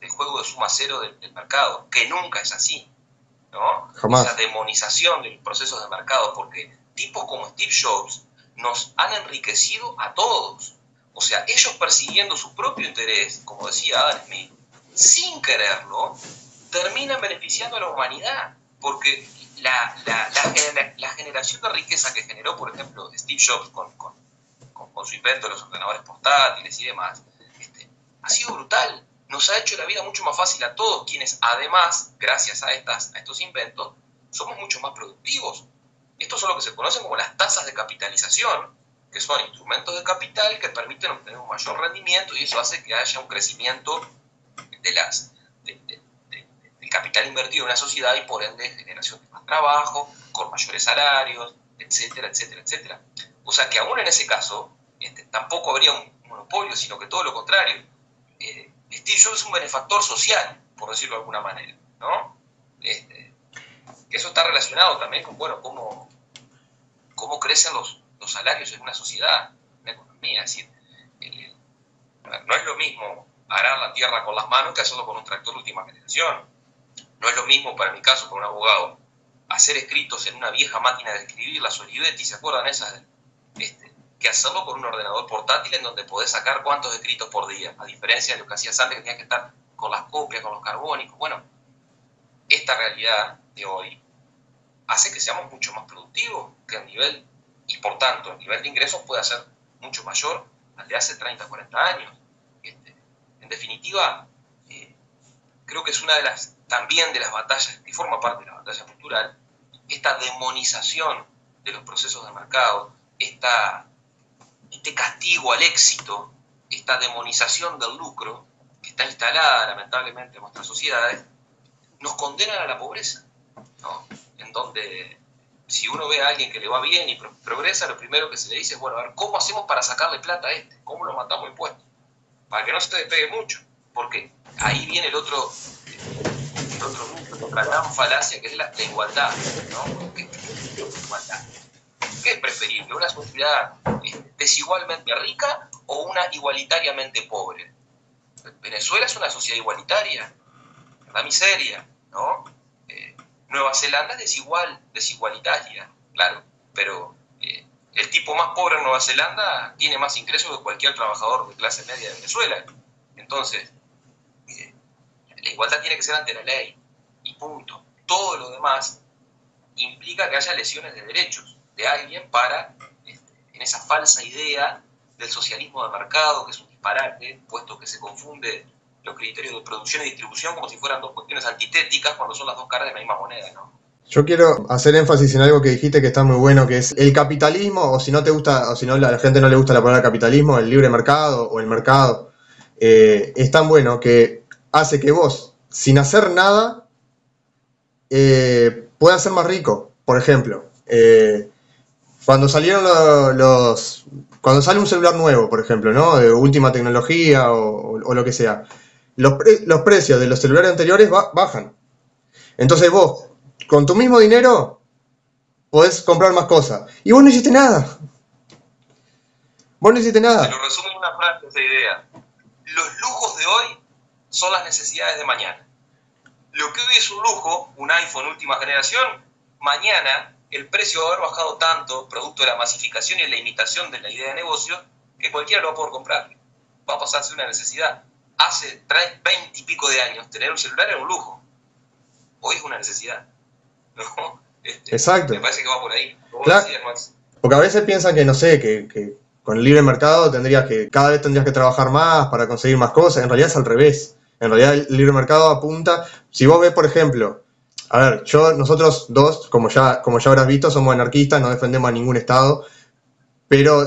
juego de suma cero del mercado, que nunca es así, ¿no? Jamás. Esa demonización de los procesos de mercado, porque tipos como Steve Jobs nos han enriquecido a todos. O sea, ellos persiguiendo su propio interés, como decía Adam Smith, sin quererlo, terminan beneficiando a la humanidad, porque la generación de riqueza que generó, por ejemplo, Steve Jobs con su invento de los ordenadores portátiles y demás, ha sido brutal. Nos ha hecho la vida mucho más fácil a todos, quienes además, gracias a estos inventos, somos mucho más productivos. Estos son lo que se conocen como las tasas de capitalización, que son instrumentos de capital que permiten obtener un mayor rendimiento, y eso hace que haya un crecimiento del capital invertido en una sociedad y por ende generación de más trabajo, con mayores salarios, etcétera, etcétera, etcétera. O sea que aún en ese caso tampoco habría un monopolio, sino que todo lo contrario. Steve Jobs es un benefactor social, por decirlo de alguna manera, ¿no? Eso está relacionado también con, bueno, cómo crecen los salarios en una sociedad, en una economía. Es decir, no es lo mismo arar la tierra con las manos que hacerlo con un tractor de última generación. No es lo mismo, para mi caso, para un abogado, hacer escritos en una vieja máquina de escribir, las Olivetti, ¿se acuerdan esas? Que hacerlo con un ordenador portátil en donde podés sacar cuántos escritos por día, a diferencia de lo que hacías antes, que tenías que estar con las copias, con los carbónicos. Bueno, esta realidad de hoy hace que seamos mucho más productivos, que el nivel, y por tanto el nivel de ingresos pueda ser mucho mayor al de hace 30, 40 años. En definitiva, creo que es una también de las batallas, que forma parte de la batalla cultural, esta demonización de los procesos de mercado, este castigo al éxito, esta demonización del lucro, que está instalada lamentablemente en nuestras sociedades, nos condenan a la pobreza, ¿no? En donde si uno ve a alguien que le va bien y progresa, lo primero que se le dice es, bueno, a ver, ¿cómo hacemos para sacarle plata a ¿Cómo lo matamos impuestos? Para que no se te despegue mucho, porque ahí viene el otro núcleo otra gran falacia que es la igualdad, ¿no? ¿Qué es igualdad? ¿Qué es preferible? ¿Una sociedad desigualmente rica o una igualitariamente pobre? Venezuela es una sociedad igualitaria, la miseria, ¿no? Nueva Zelanda es desigualitaria, claro, pero el tipo más pobre en Nueva Zelanda tiene más ingresos que cualquier trabajador de clase media de Venezuela. Entonces, la igualdad tiene que ser ante la ley, y punto. Todo lo demás implica que haya lesiones de derechos de alguien para, en esa falsa idea del socialismo de mercado, que es un disparate, puesto que se confunde los criterios de producción y distribución como si fueran dos cuestiones antitéticas cuando son las dos caras de la misma moneda, ¿no? Yo quiero hacer énfasis en algo que dijiste que está muy bueno, que es el capitalismo, o si no te gusta, o si no a la gente no le gusta la palabra capitalismo, el libre mercado o el mercado, es tan bueno que hace que vos, sin hacer nada, puedas ser más rico. Por ejemplo, cuando salieron cuando sale un celular nuevo, por ejemplo, ¿no? De última tecnología o lo que sea, los precios de los celulares anteriores bajan. Entonces vos, con tu mismo dinero, podés comprar más cosas. Y vos no hiciste nada. Vos no hiciste Te nada. lo resumo en una frase esa idea. Los lujos de hoy son las necesidades de mañana. Lo que hoy es un lujo, un iPhone última generación, mañana el precio va a haber bajado tanto, producto de la masificación y la imitación de la idea de negocio, que cualquiera lo va a poder comprar. Va a pasar a ser una necesidad. Hace 20 y pico de años tener un celular era un lujo. Hoy es una necesidad, ¿no? Exacto. Me parece que va por ahí. Claro. Porque a veces piensan que, no sé, que con el libre mercado cada vez tendrías que trabajar más para conseguir más cosas. En realidad es al revés. En realidad el libre mercado apunta. Si vos ves, por ejemplo, a ver, nosotros dos, como ya habrás visto, somos anarquistas, no defendemos a ningún Estado. Pero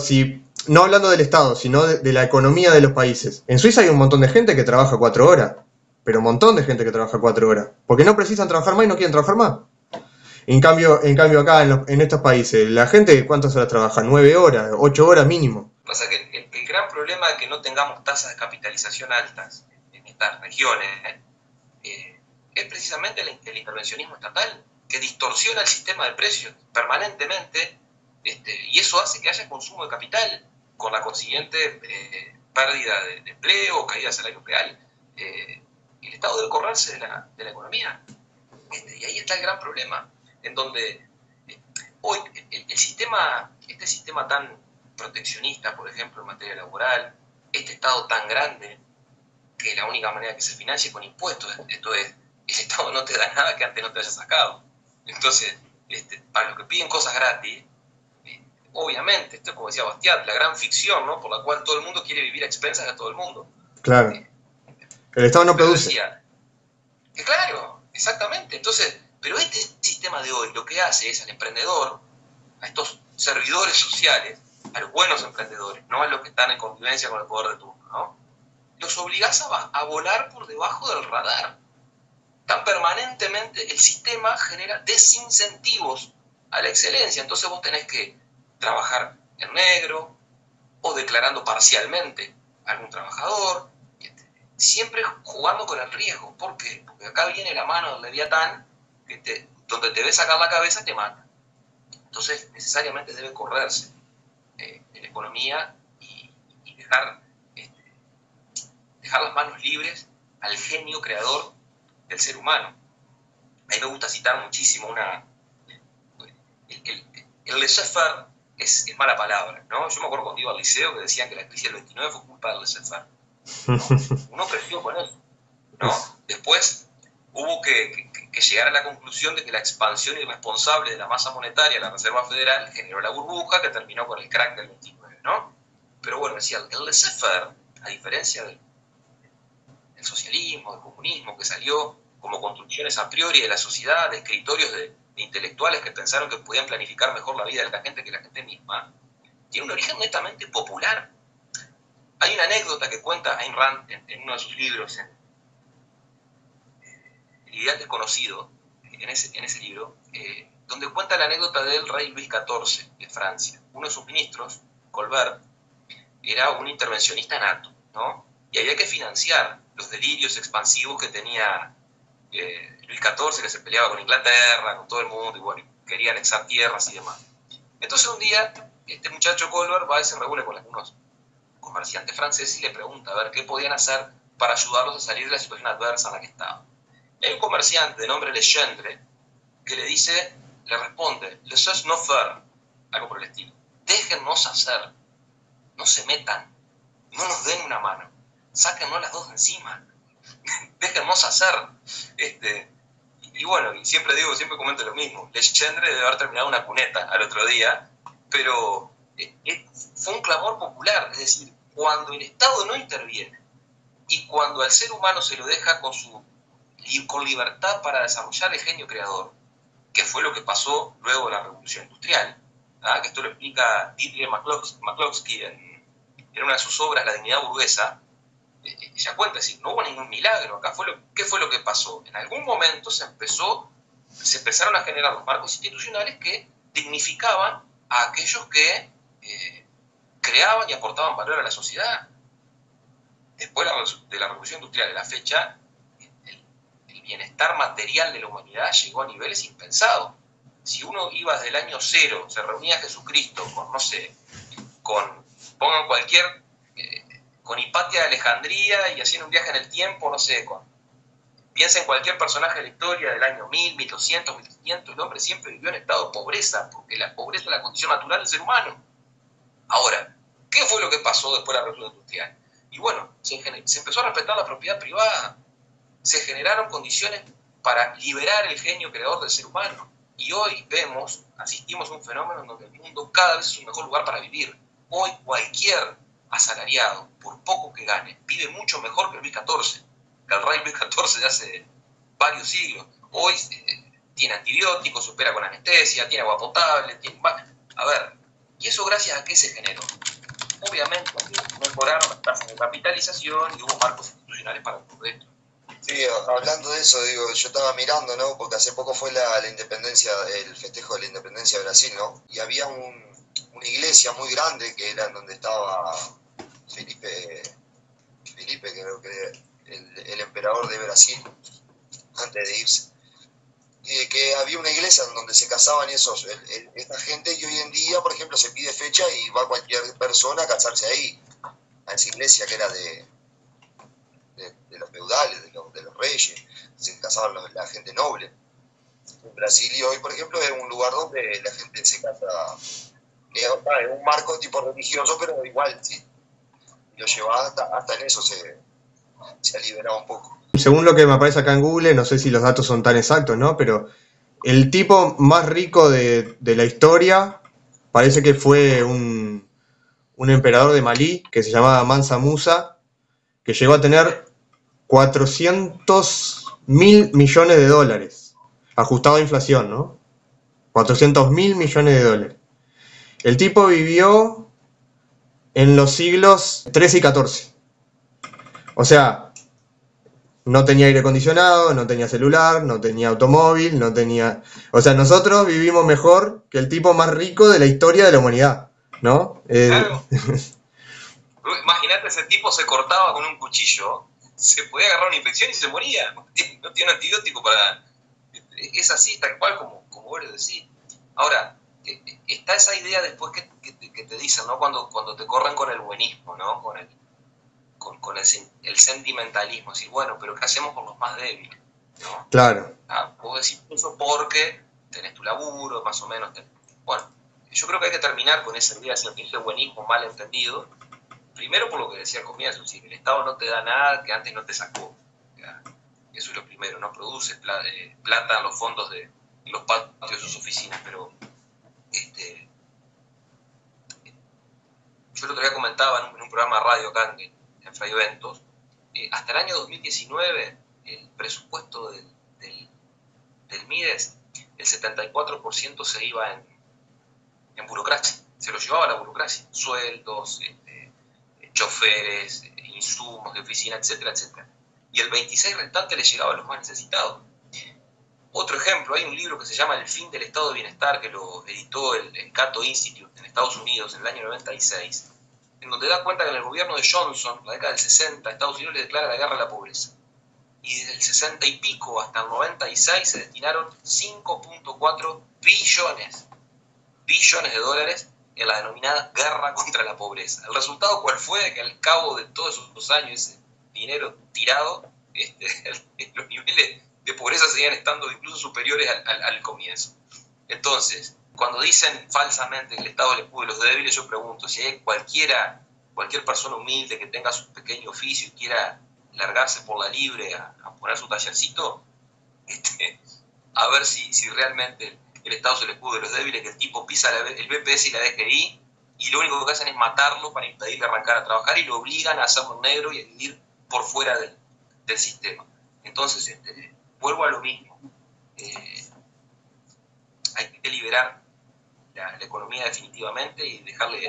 no hablando del Estado, sino de la economía de los países. En Suiza hay un montón de gente que trabaja 4 horas. Pero un montón de gente que trabaja 4 horas. Porque no precisan trabajar más y no quieren trabajar más. En cambio acá, en estos países, la gente, ¿cuántas horas trabaja? 9 horas, 8 horas mínimo. Pasa que el gran problema de que no tengamos tasas de capitalización altas en estas regiones es precisamente el intervencionismo estatal, que distorsiona el sistema de precios permanentemente, y eso hace que haya consumo de capital, con la consiguiente pérdida de empleo, caída de salario real. El Estado debe correrse de la economía. Y ahí está el gran problema, en donde hoy este sistema tan proteccionista, por ejemplo, en materia laboral, este Estado tan grande, que la única manera que se financie con impuestos, esto es, el Estado no te da nada que antes no te haya sacado. Entonces, para los que piden cosas gratis, obviamente, esto es como decía Bastiat, la gran ficción, ¿no? Por la cual todo el mundo quiere vivir a expensas de todo el mundo. Claro. El Estado no produce. Claro, exactamente. Entonces, pero este sistema de hoy lo que hace es al emprendedor, a estos servidores sociales, a los buenos emprendedores, no a los que están en convivencia con el poder de turno, ¿no? Los obligás a volar por debajo del radar. Tan permanentemente el sistema genera desincentivos a la excelencia. Entonces vos tenés que trabajar en negro o declarando parcialmente a algún trabajador, siempre jugando con el riesgo. ¿Por qué? Porque acá viene la mano del Leviatán, donde te ve sacar la cabeza te mata. Entonces necesariamente debe correrse de la economía y dejar las manos libres al genio creador del ser humano. A mí me gusta citar muchísimo el laissez-faire es mala palabra, ¿no? Yo me acuerdo cuando iba al liceo que decían que la crisis del 29 fue culpa del laissez-faire. Uno creció con eso, ¿no? Después hubo que llegar a la conclusión de que la expansión irresponsable de la masa monetaria de la Reserva Federal generó la burbuja que terminó con el crack del 29, ¿no? Pero bueno, decía, el laissez-faire, a diferencia del socialismo, del comunismo, que salió como construcciones a priori de la sociedad, de escritorios de intelectuales que pensaron que podían planificar mejor la vida de la gente que la gente misma, tiene un origen netamente popular. Hay una anécdota que cuenta Ayn Rand en uno de sus libros, El ideal desconocido, en ese libro, donde cuenta la anécdota del rey Luis XIV de Francia. Uno de sus ministros, Colbert, era un intervencionista nato, ¿no? Y había que financiar los delirios expansivos que tenía Luis XIV, que se peleaba con Inglaterra, con todo el mundo, y bueno, quería anexar tierras y demás. Entonces un día, este muchacho Colbert va y se reúne con algunos comerciantes franceses y le pregunta a ver qué podían hacer para ayudarlos a salir de la situación adversa en la que estaban. Y hay un comerciante de nombre Legendre que le responde, laissez nous faire, algo por el estilo. Déjennos hacer, no se metan, no nos den una mano, sáquennos las dos de encima, déjennos hacer. Y bueno, y siempre comento lo mismo, Legendre debe haber terminado una cuneta al otro día, pero fue un clamor popular, es decir, cuando el Estado no interviene y cuando al ser humano se lo deja con libertad para desarrollar el genio creador, que fue lo que pasó luego de la Revolución Industrial, que esto lo explica Dietrich McCloskey en una de sus obras, La dignidad burguesa. Ella cuenta, es decir, no hubo ningún milagro acá. ¿Qué fue lo que pasó? En algún momento se empezaron a generar los marcos institucionales que dignificaban a aquellos que creaban y aportaban valor a la sociedad. Después de la Revolución Industrial, a la fecha, el bienestar material de la humanidad llegó a niveles impensados. Si uno iba desde el año cero, se reunía Jesucristo con Hipatia de Alejandría y hacían un viaje en el tiempo, piensa en cualquier personaje de la historia del año 1000, 1200, 1500, el hombre siempre vivió en estado de pobreza, porque la pobreza es la condición natural del ser humano. Ahora, ¿qué fue lo que pasó después de la Revolución Industrial? Y bueno, se empezó a respetar la propiedad privada, se generaron condiciones para liberar el genio creador del ser humano. Y hoy asistimos a un fenómeno en donde el mundo cada vez es un mejor lugar para vivir. Hoy cualquier asalariado, por poco que gane, vive mucho mejor que Luis XIV, que el rey Luis XIV de hace varios siglos. Hoy tiene antibióticos, se opera con anestesia, tiene agua potable, ¿y eso gracias a qué se generó? Obviamente mejoraron las tasas de capitalización y hubo marcos institucionales para todo esto. Sí, hablando de eso, digo, yo estaba mirando, ¿no? Porque hace poco fue la independencia, el festejo de la independencia de Brasil, ¿no? Y había una iglesia muy grande que era donde estaba Felipe, creo que el emperador de Brasil, antes de irse. Y que había una iglesia donde se casaban esta gente, y hoy en día, por ejemplo, se pide fecha y va cualquier persona a casarse ahí, a esa iglesia que era de los feudales, de los reyes, se casaban la gente noble. En Brasil y hoy, por ejemplo, es un lugar donde la gente se casa, es un marco tipo religioso, pero igual, sí, lo lleva hasta en eso se ha liberado un poco. Según lo que me aparece acá en Google, no sé si los datos son tan exactos, ¿no? Pero el tipo más rico de la historia parece que fue un emperador de Malí que se llamaba Mansa Musa, que llegó a tener 400.000 millones de dólares, ajustado a inflación, ¿no? 400.000 millones de dólares. El tipo vivió en los siglos XIII y XIV. O sea, no tenía aire acondicionado, no tenía celular, no tenía automóvil, no tenía... O sea, nosotros vivimos mejor que el tipo más rico de la historia de la humanidad, ¿no? Claro. Imagínate, ese tipo se cortaba con un cuchillo, se podía agarrar una infección y se moría. No tiene antibiótico para... Es así, tal cual como vos lo decís. Ahora, está esa idea después que te dicen, ¿no? Cuando te corren con el buenismo, ¿no? Con el sentimentalismo, decir, bueno, pero ¿qué hacemos con los más débiles? ¿No? Claro. Vos decís eso porque tenés tu laburo, más o menos. Bueno, yo creo que hay que terminar con esa idea, ese buenismo mal entendido. Primero por lo que decía al comienzo, es decir, el Estado no te da nada que antes no te sacó. Eso es lo primero, no produce plata en los fondos de los patios de sus oficinas, pero yo el otro día comentaba en un programa de radio acá en Fray Ventos, hasta el año 2019 el presupuesto del MIDES, el 74% se iba en burocracia, se lo llevaba la burocracia, sueldos, choferes, insumos de oficina, etcétera, etcétera. Y el 26% restante le llegaba a los más necesitados. Otro ejemplo, hay un libro que se llama El fin del estado de bienestar, que lo editó el Cato Institute en Estados Unidos en el año 96, en donde da cuenta que en el gobierno de Johnson, en la década del 60, Estados Unidos le declara la guerra a la pobreza. y desde el 60 y pico hasta el 96 se destinaron 5.4 billones de dólares en la denominada guerra contra la pobreza. ¿El resultado cuál fue? Que al cabo de todos esos años, ese dinero tirado, los niveles de pobreza seguían estando incluso superiores al comienzo. Entonces, cuando dicen falsamente que el Estado es el escudo de los débiles, yo pregunto, si hay cualquier persona humilde que tenga su pequeño oficio y quiera largarse por la libre a poner su tallercito, a ver si realmente el Estado es el escudo de los débiles, que el tipo pisa el BPS y la DGI y lo único que hacen es matarlo para impedirle arrancar a trabajar y lo obligan a hacerlo negro y a vivir por fuera del sistema. Entonces, vuelvo a lo mismo. Hay que liberar la economía definitivamente y dejarle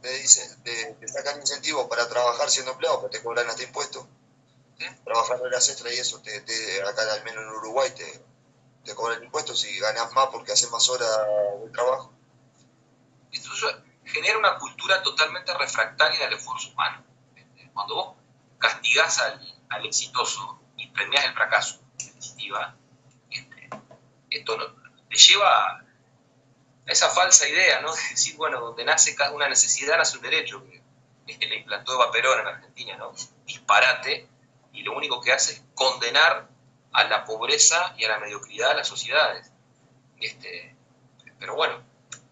te sacan incentivos para trabajar siendo empleado, pero te cobran hasta impuestos. ¿Sí? Trabajar horas extra y eso, acá al menos en Uruguay te cobran impuestos y ganas más porque haces más horas de trabajo. Entonces genera una cultura totalmente refractaria del esfuerzo humano. Cuando vos castigás al exitoso y premiás el fracaso, en definitiva, esto te lleva a esa falsa idea, ¿no? De decir, bueno, donde nace una necesidad, nace un derecho, que le implantó Eva Perón en Argentina, ¿no? Disparate, y lo único que hace es condenar a la pobreza y a la mediocridad de las sociedades. Pero bueno,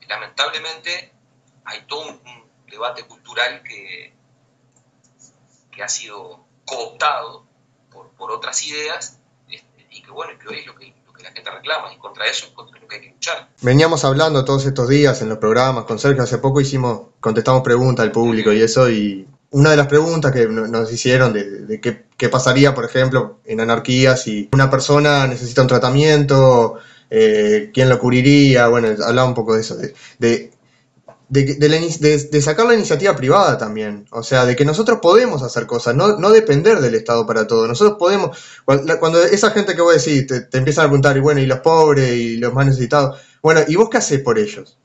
lamentablemente hay todo un debate cultural que ha sido cooptado por otras ideas, y que bueno, que hoy es lo que la gente reclama, y contra eso es contra lo que hay que luchar. Veníamos hablando todos estos días en los programas con Sergio, hace poco contestamos preguntas al público y eso, y una de las preguntas que nos hicieron de qué pasaría, por ejemplo, en anarquía si una persona necesita un tratamiento, quién lo cubriría, bueno, hablaba un poco de eso, de sacar la iniciativa privada también, o sea, de que nosotros podemos hacer cosas, no depender del Estado para todo. Nosotros podemos, cuando esa gente que vos decís te empiezan a preguntar, y bueno, y los pobres y los más necesitados, bueno, ¿y vos qué hacés por ellos?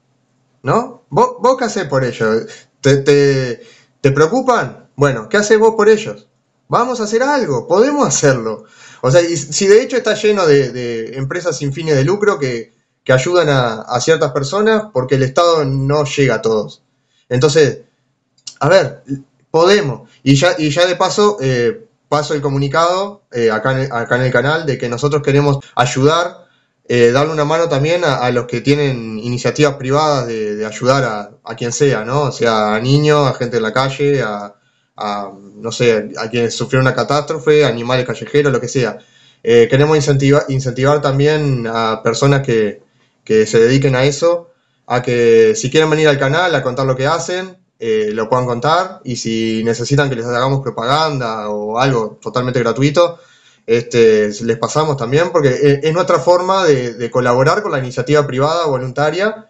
¿No? ¿Vos qué hacés por ellos? ¿Te preocupan? Bueno, ¿qué hacés vos por ellos? Vamos a hacer algo, podemos hacerlo. O sea, y si de hecho está lleno de empresas sin fines de lucro que ayudan a ciertas personas porque el Estado no llega a todos. Entonces, a ver, podemos. Y ya de paso, paso el comunicado acá en el canal de que nosotros queremos ayudar, darle una mano también a los que tienen iniciativas privadas de ayudar a quien sea, ¿no? O sea, a niños, a gente en la calle, no sé, a quienes sufrieron una catástrofe, animales callejeros, lo que sea. Queremos incentivar también a personas que se dediquen a eso, a que si quieren venir al canal a contar lo que hacen, lo puedan contar, y si necesitan que les hagamos propaganda o algo totalmente gratuito, les pasamos también, porque es nuestra forma de colaborar con la iniciativa privada voluntaria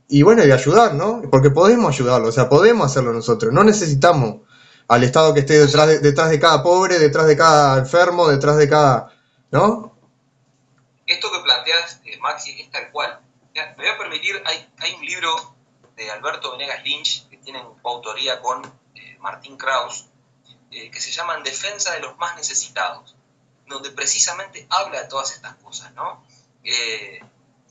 y bueno, de ayudar, ¿no? Porque podemos ayudarlo, o sea, podemos hacerlo nosotros, no necesitamos al Estado que esté detrás de cada pobre, detrás de cada enfermo, detrás de cada, ¿no? Esto que planteas, Maxi, es tal cual. Me voy a permitir, hay un libro de Alberto Venegas Lynch, que tiene coautoría con Martín Kraus, que se llama En defensa de los más necesitados, donde precisamente habla de todas estas cosas, ¿no?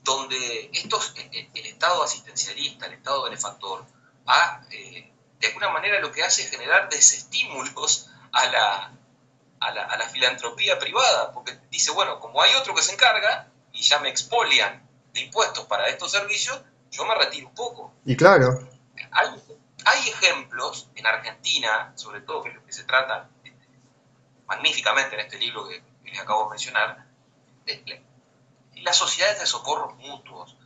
Donde el Estado asistencialista, el Estado benefactor, de alguna manera lo que hace es generar desestímulos a la filantropía privada, porque dice, bueno, como hay otro que se encarga y ya me expolian de impuestos para estos servicios, yo me retiro un poco. Y claro. Hay ejemplos en Argentina, sobre todo, que es lo que se trata magníficamente en este libro que les acabo de mencionar, las sociedades de socorros mutuos,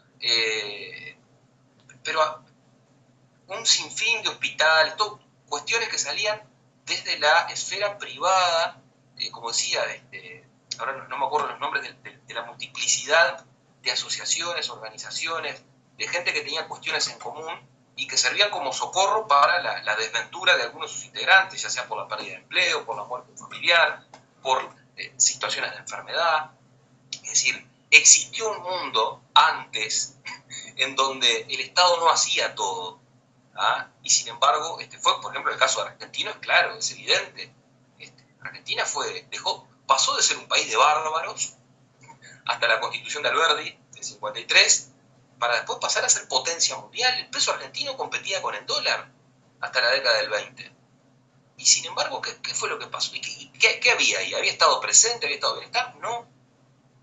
pero un sinfín de hospitales, cuestiones que salían desde la esfera privada, como decía, ahora no me acuerdo los nombres de la multiplicidad de asociaciones, organizaciones, de gente que tenía cuestiones en común y que servían como socorro para la desventura de algunos de sus integrantes, ya sea por la pérdida de empleo, por la muerte familiar, por situaciones de enfermedad. Es decir, existió un mundo antes en donde el Estado no hacía todo, ¿ah? Y sin embargo, por ejemplo, el caso argentino es claro, es evidente. Argentina pasó de ser un país de bárbaros hasta la Constitución de Alberdi, del 53, para después pasar a ser potencia mundial. El peso argentino competía con el dólar hasta la década del 20. Y sin embargo, ¿qué fue lo que pasó? ¿Y qué había ahí? ¿Había estado presente? ¿Había estado bienestar? No,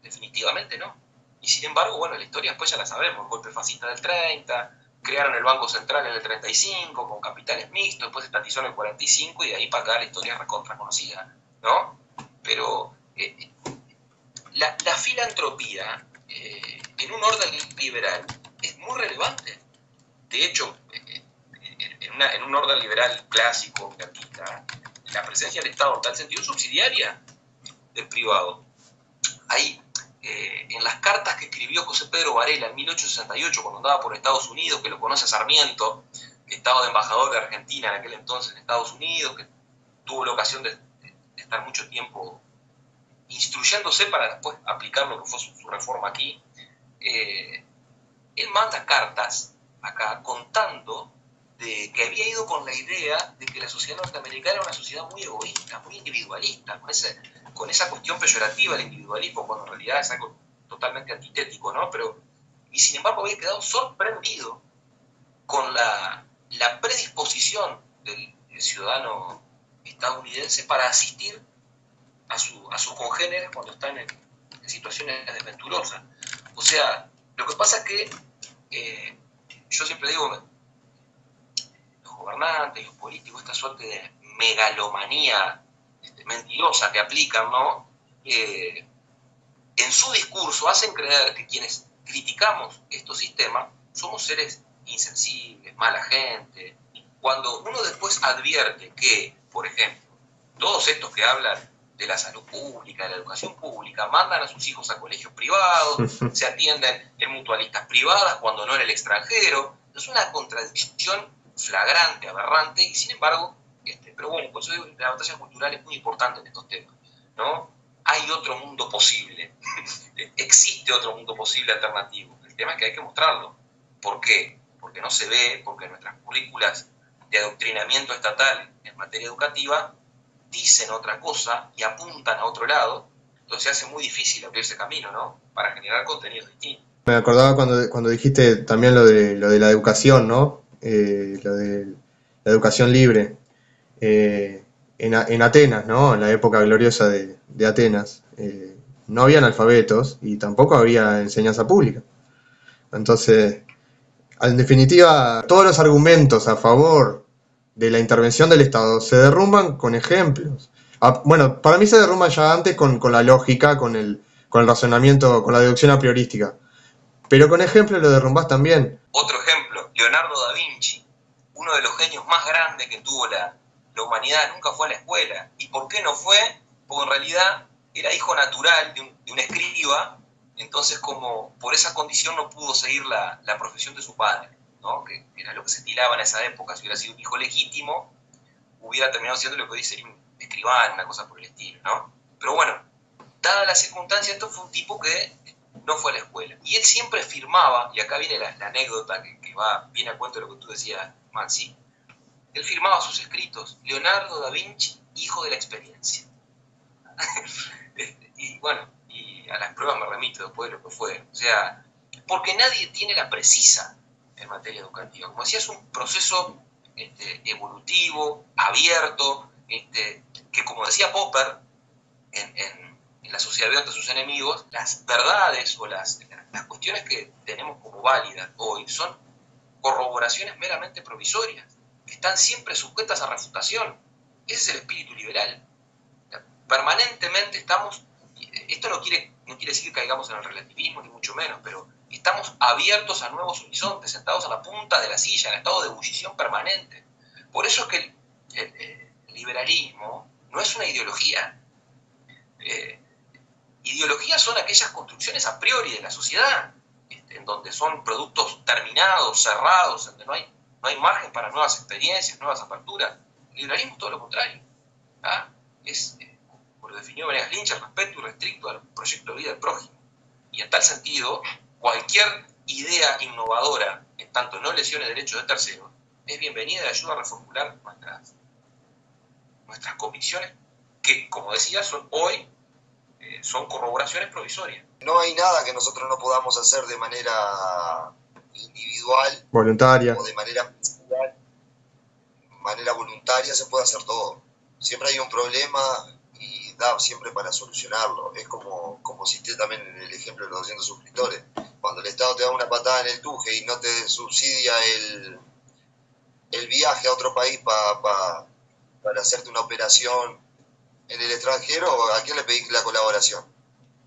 definitivamente no. Y sin embargo, bueno, la historia después ya la sabemos. El golpe fascista del 30, crearon el Banco Central en el 35 con capitales mixtos, después estatizó en el 45 y de ahí para acá la historia es recontra conocida, ¿no? Pero la filantropía en un orden liberal es muy relevante. De hecho, en un orden liberal clásico, platista, la presencia del Estado en tal sentido es subsidiaria del privado. Hay en las cartas que escribió José Pedro Varela en 1868, cuando andaba por Estados Unidos, que lo conoce Sarmiento, que estaba de embajador de Argentina en aquel entonces en Estados Unidos, que tuvo la ocasión de estar mucho tiempo instruyéndose para después aplicar lo que fue su reforma aquí. Él manda cartas acá contando de que había ido con la idea de que la sociedad norteamericana era una sociedad muy egoísta, muy individualista, con esa cuestión peyorativa del individualismo, cuando en realidad es algo totalmente antitético, ¿no? Y sin embargo había quedado sorprendido con la predisposición del ciudadano estadounidense para asistir a sus congéneres cuando están en situaciones desventurosas. O sea, lo que pasa es que yo siempre digo, los gobernantes, los políticos, esta suerte de megalomanía mentirosa que aplican, ¿no? En su discurso hacen creer que quienes criticamos estos sistemas somos seres insensibles, mala gente, cuando uno después advierte que, por ejemplo, todos estos que hablan de la salud pública, de la educación pública, mandan a sus hijos a colegios privados, se atienden en mutualistas privadas cuando no en el extranjero. Es una contradicción flagrante, aberrante, y sin embargo, pero bueno, por eso digo, la batalla cultural es muy importante en estos temas, ¿no? Hay otro mundo posible, existe otro mundo posible alternativo. El tema es que hay que mostrarlo. ¿Por qué? Porque no se ve, porque nuestras currículas de adoctrinamiento estatal en materia educativa dicen otra cosa y apuntan a otro lado, entonces se hace muy difícil abrirse camino, ¿no? Para generar contenidos distintos. Me acordaba cuando dijiste también lo de la educación, ¿no? Lo de la educación libre. En Atenas, ¿no? En la época gloriosa de Atenas, no había analfabetos y tampoco había enseñanza pública. Entonces, en definitiva, todos los argumentos a favor de la intervención del Estado se derrumban con ejemplos. Bueno, para mí se derrumban ya antes con la lógica, con el razonamiento, con la deducción a priorística. Pero con ejemplos lo derrumbás también. Otro ejemplo, Leonardo da Vinci, uno de los genios más grandes que tuvo la humanidad, nunca fue a la escuela. ¿Y por qué no fue? Porque en realidad era hijo natural de un escriba, entonces como por esa condición no pudo seguir la profesión de su padre, ¿no? Que era lo que se estilaba en esa época. Si hubiera sido un hijo legítimo, hubiera terminado siendo lo que hoy sería un escribano, una cosa por el estilo, ¿no? Pero bueno, dada la circunstancia, esto fue un tipo que no fue a la escuela. Y él siempre firmaba, y acá viene la anécdota que viene a cuento de lo que tú decías, Maxi. Él firmaba sus escritos, Leonardo da Vinci, hijo de la experiencia. Y bueno, y a las pruebas me remito después de lo que fue. O sea, porque nadie tiene la precisa en materia educativa. Como decía, es un proceso evolutivo, abierto, que como decía Popper, en la sociedad abierta a sus enemigos, las verdades o las cuestiones que tenemos como válidas hoy son corroboraciones meramente provisorias, que están siempre sujetas a refutación. Ese es el espíritu liberal. Permanentemente estamos, esto no quiere decir que caigamos en el relativismo, ni mucho menos, pero estamos abiertos a nuevos horizontes, sentados a la punta de la silla, en estado de ebullición permanente. Por eso es que el liberalismo no es una ideología. Ideologías son aquellas construcciones a priori de la sociedad, en donde son productos terminados, cerrados, donde no hay margen para nuevas experiencias, nuevas aperturas. El liberalismo es todo lo contrario. ¿Ah? Es, por definido Venegas Lynch, el respeto irrestricto al proyecto de vida del prójimo. Y en tal sentido, cualquier idea innovadora, en tanto no lesione derechos de terceros, es bienvenida y ayuda a reformular nuestras convicciones que, como decía, hoy son corroboraciones provisorias. No hay nada que nosotros no podamos hacer de manera individual, voluntaria, o de manera principal, manera voluntaria, se puede hacer todo. Siempre hay un problema y da siempre para solucionarlo. Es como cité también en el ejemplo de los 200 suscriptores. Cuando el Estado te da una patada en el tuje y no te subsidia el viaje a otro país para hacerte una operación en el extranjero, ¿a quién le pedís la colaboración?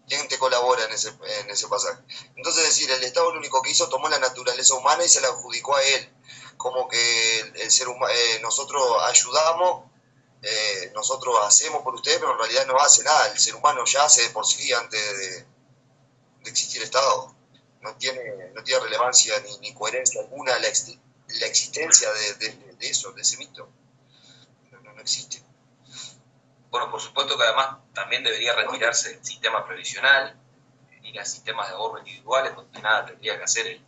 ¿Quién te colabora en ese pasaje? Entonces, decir, el Estado lo único que hizo, tomó la naturaleza humana y se la adjudicó a él. Como que el ser humano, nosotros ayudamos, nosotros hacemos por ustedes, pero en realidad no hace nada. El ser humano ya hace de por sí antes de existir Estado. No tiene relevancia ni coherencia alguna la existencia de eso, de ese mito. No existe. Bueno, por supuesto que además también debería retirarse el sistema previsional, ir a sistemas de ahorro individuales, donde nada tendría que hacer.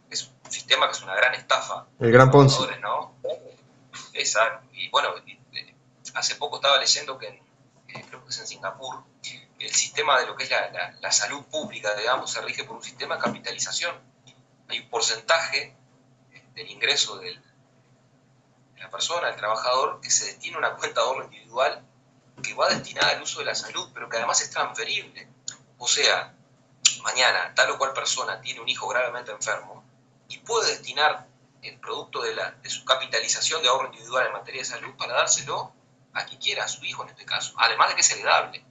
Es un sistema que es una gran estafa. el gran Ponzi. ¿No? Exacto. Y bueno, hace poco estaba leyendo que creo que es en Singapur, el sistema de lo que es la salud pública, digamos, se rige por un sistema de capitalización. Hay un porcentaje del ingreso de la persona, del trabajador, que se destina a una cuenta de ahorro individual que va destinada al uso de la salud, pero que además es transferible. O sea, mañana tal o cual persona tiene un hijo gravemente enfermo y puede destinar el producto de su capitalización de ahorro individual en materia de salud para dárselo a quien quiera, a su hijo en este caso, además de que es heredable,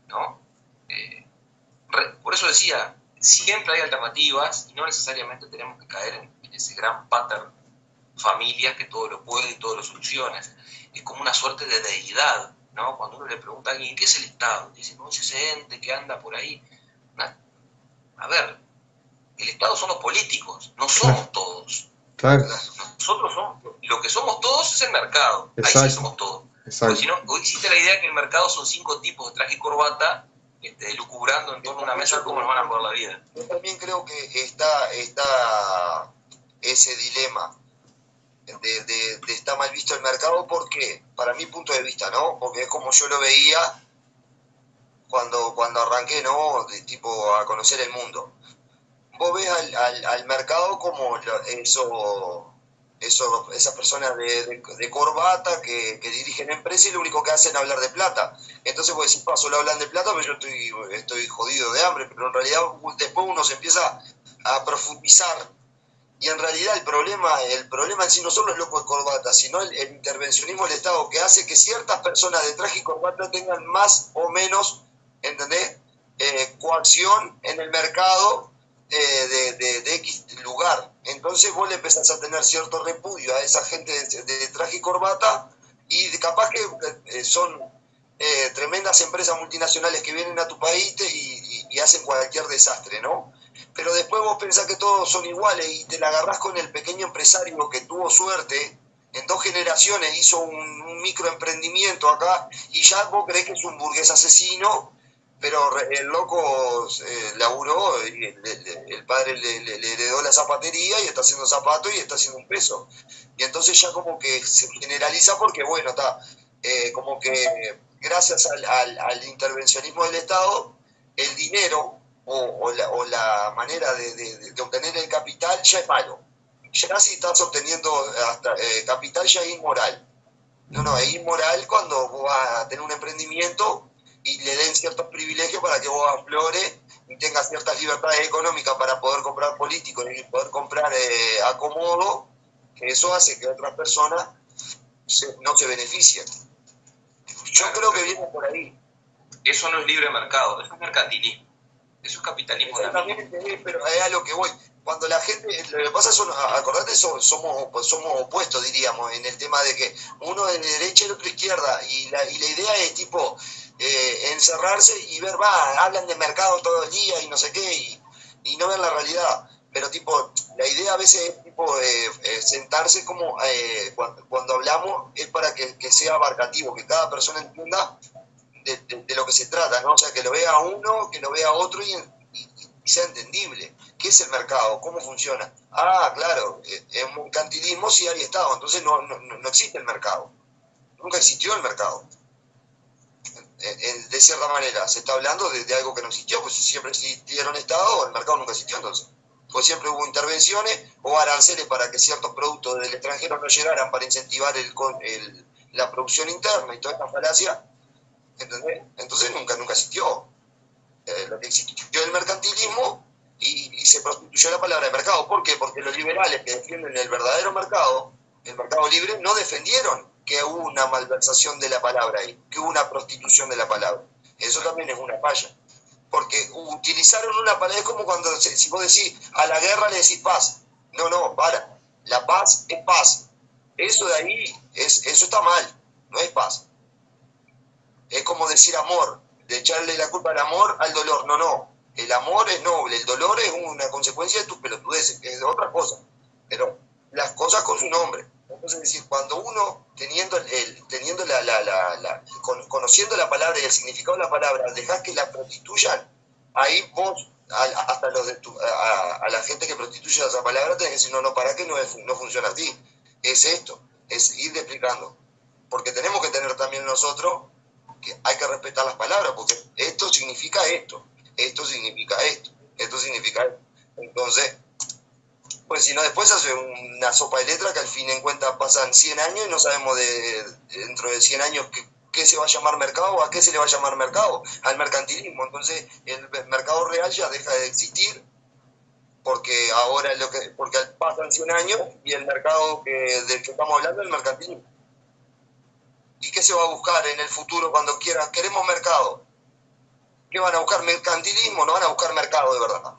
¿no? Por eso decía, siempre hay alternativas y no necesariamente tenemos que caer en ese gran pattern familias que todo lo puede y todo lo soluciona. Es como una suerte de deidad, ¿no? Cuando uno le pregunta a alguien, ¿qué es el Estado? Dice, no, es ese ente que anda por ahí. A ver, el Estado son los políticos, no somos todos. Claro. Nosotros somos, lo que somos todos es el mercado. Exacto. Ahí sí somos todos. Exacto. Porque si no, hoy existe la idea que el mercado son 5 tipos de traje y corbata, lucubrando en torno a una mesa cómo nos van a jugar la vida. Yo también creo que está ese dilema de está mal visto el mercado, porque para mi punto de vista, ¿no? Porque es como yo lo veía cuando arranqué, ¿no? De tipo a conocer el mundo. Vos ves al mercado como esas personas de corbata que dirigen empresas y lo único que hacen es hablar de plata. Entonces vos decís, solo hablan de plata, pero yo estoy jodido de hambre, pero en realidad después uno se empieza a profundizar. Y en realidad el problema en sí no son los locos de corbata, sino el intervencionismo del Estado, que hace que ciertas personas de traje y corbata tengan más o menos, ¿entendés?, coacción en el mercado de X lugar. Entonces vos le empezás a tener cierto repudio a esa gente de traje y corbata, y capaz que son tremendas empresas multinacionales que vienen a tu país y hacen cualquier desastre, ¿no? Pero después vos pensás que todos son iguales y te la agarrás con el pequeño empresario que tuvo suerte, en 2 generaciones hizo un microemprendimiento acá y ya vos creés que es un burgués asesino, pero el loco laburó y el padre le heredó la zapatería y está haciendo zapatos y está haciendo un peso. Y entonces ya como que se generaliza porque, bueno, está como que gracias al intervencionismo del Estado, el dinero o la manera de obtener el capital ya es malo. Ya si estás obteniendo hasta capital ya es inmoral. No, es inmoral cuando vos vas a tener un emprendimiento y le den ciertos privilegios para que vos aflores y tengas ciertas libertades económicas para poder comprar políticos y poder comprar acomodo, que eso hace que otras personas no se beneficien. Yo creo que viene por ahí. Eso no es libre mercado, eso es mercantilismo. Eso es capitalismo. Exactamente, pero es a lo que voy. Cuando la gente, lo que pasa es, acordate, somos opuestos, diríamos, en el tema de que uno es de derecha y el otro de izquierda, y la idea es tipo encerrarse y ver, hablan de mercado todo el día y no sé qué, y no ven la realidad. Pero tipo, la idea a veces es tipo sentarse como cuando hablamos es para que sea abarcativo, que cada persona entienda de lo que se trata, ¿no? O sea, que lo vea uno, que lo vea otro y sea entendible. ¿Qué es el mercado? ¿Cómo funciona? Claro, en mercantilismo sí hay Estado, entonces no existe el mercado. Nunca existió el mercado. de cierta manera, se está hablando de algo que no existió, pues si siempre existieron estados, el mercado nunca existió entonces. Pues siempre hubo intervenciones o aranceles para que ciertos productos del extranjero no llegaran para incentivar la producción interna y toda esta falacia, ¿entendés? Entonces nunca existió. Lo que existió el mercantilismo y se prostituyó la palabra de mercado. ¿Por qué? Porque los liberales que defienden el verdadero mercado, el mercado libre, no defendieron que hubo una malversación de la palabra ahí, que hubo una prostitución de la palabra. Eso también es una falla. Porque utilizaron una palabra, es como cuando si vos decís a la guerra le decís paz. No, para. La paz es paz. Eso de ahí, eso está mal, no es paz. Es como decir amor, de echarle la culpa al amor al dolor. No. El amor es noble, el dolor es una consecuencia de tus pelotudeces, que es otra cosa. Pero las cosas con su nombre. Entonces, es decir, cuando uno, conociendo la palabra y el significado de la palabra, dejás que la prostituyan, ahí vos, hasta a la gente que prostituye esa palabra, tenés que decir, no, para que no funciona así. Es esto, es ir explicando. Porque tenemos que tener también nosotros que hay que respetar las palabras, porque esto significa esto, esto significa esto, esto significa esto. Entonces, pues si no, después hace una sopa de letras que al fin en cuenta pasan 100 años y no sabemos dentro de 100 años qué se va a llamar mercado o a qué se le va a llamar mercado, al mercantilismo. Entonces el mercado real ya deja de existir porque ahora porque pasan 100 años y el mercado del que estamos hablando es el mercantilismo. ¿Y qué se va a buscar en el futuro cuando queremos mercado? ¿Qué van a buscar? ¿Mercantilismo? No van a buscar mercado de verdad.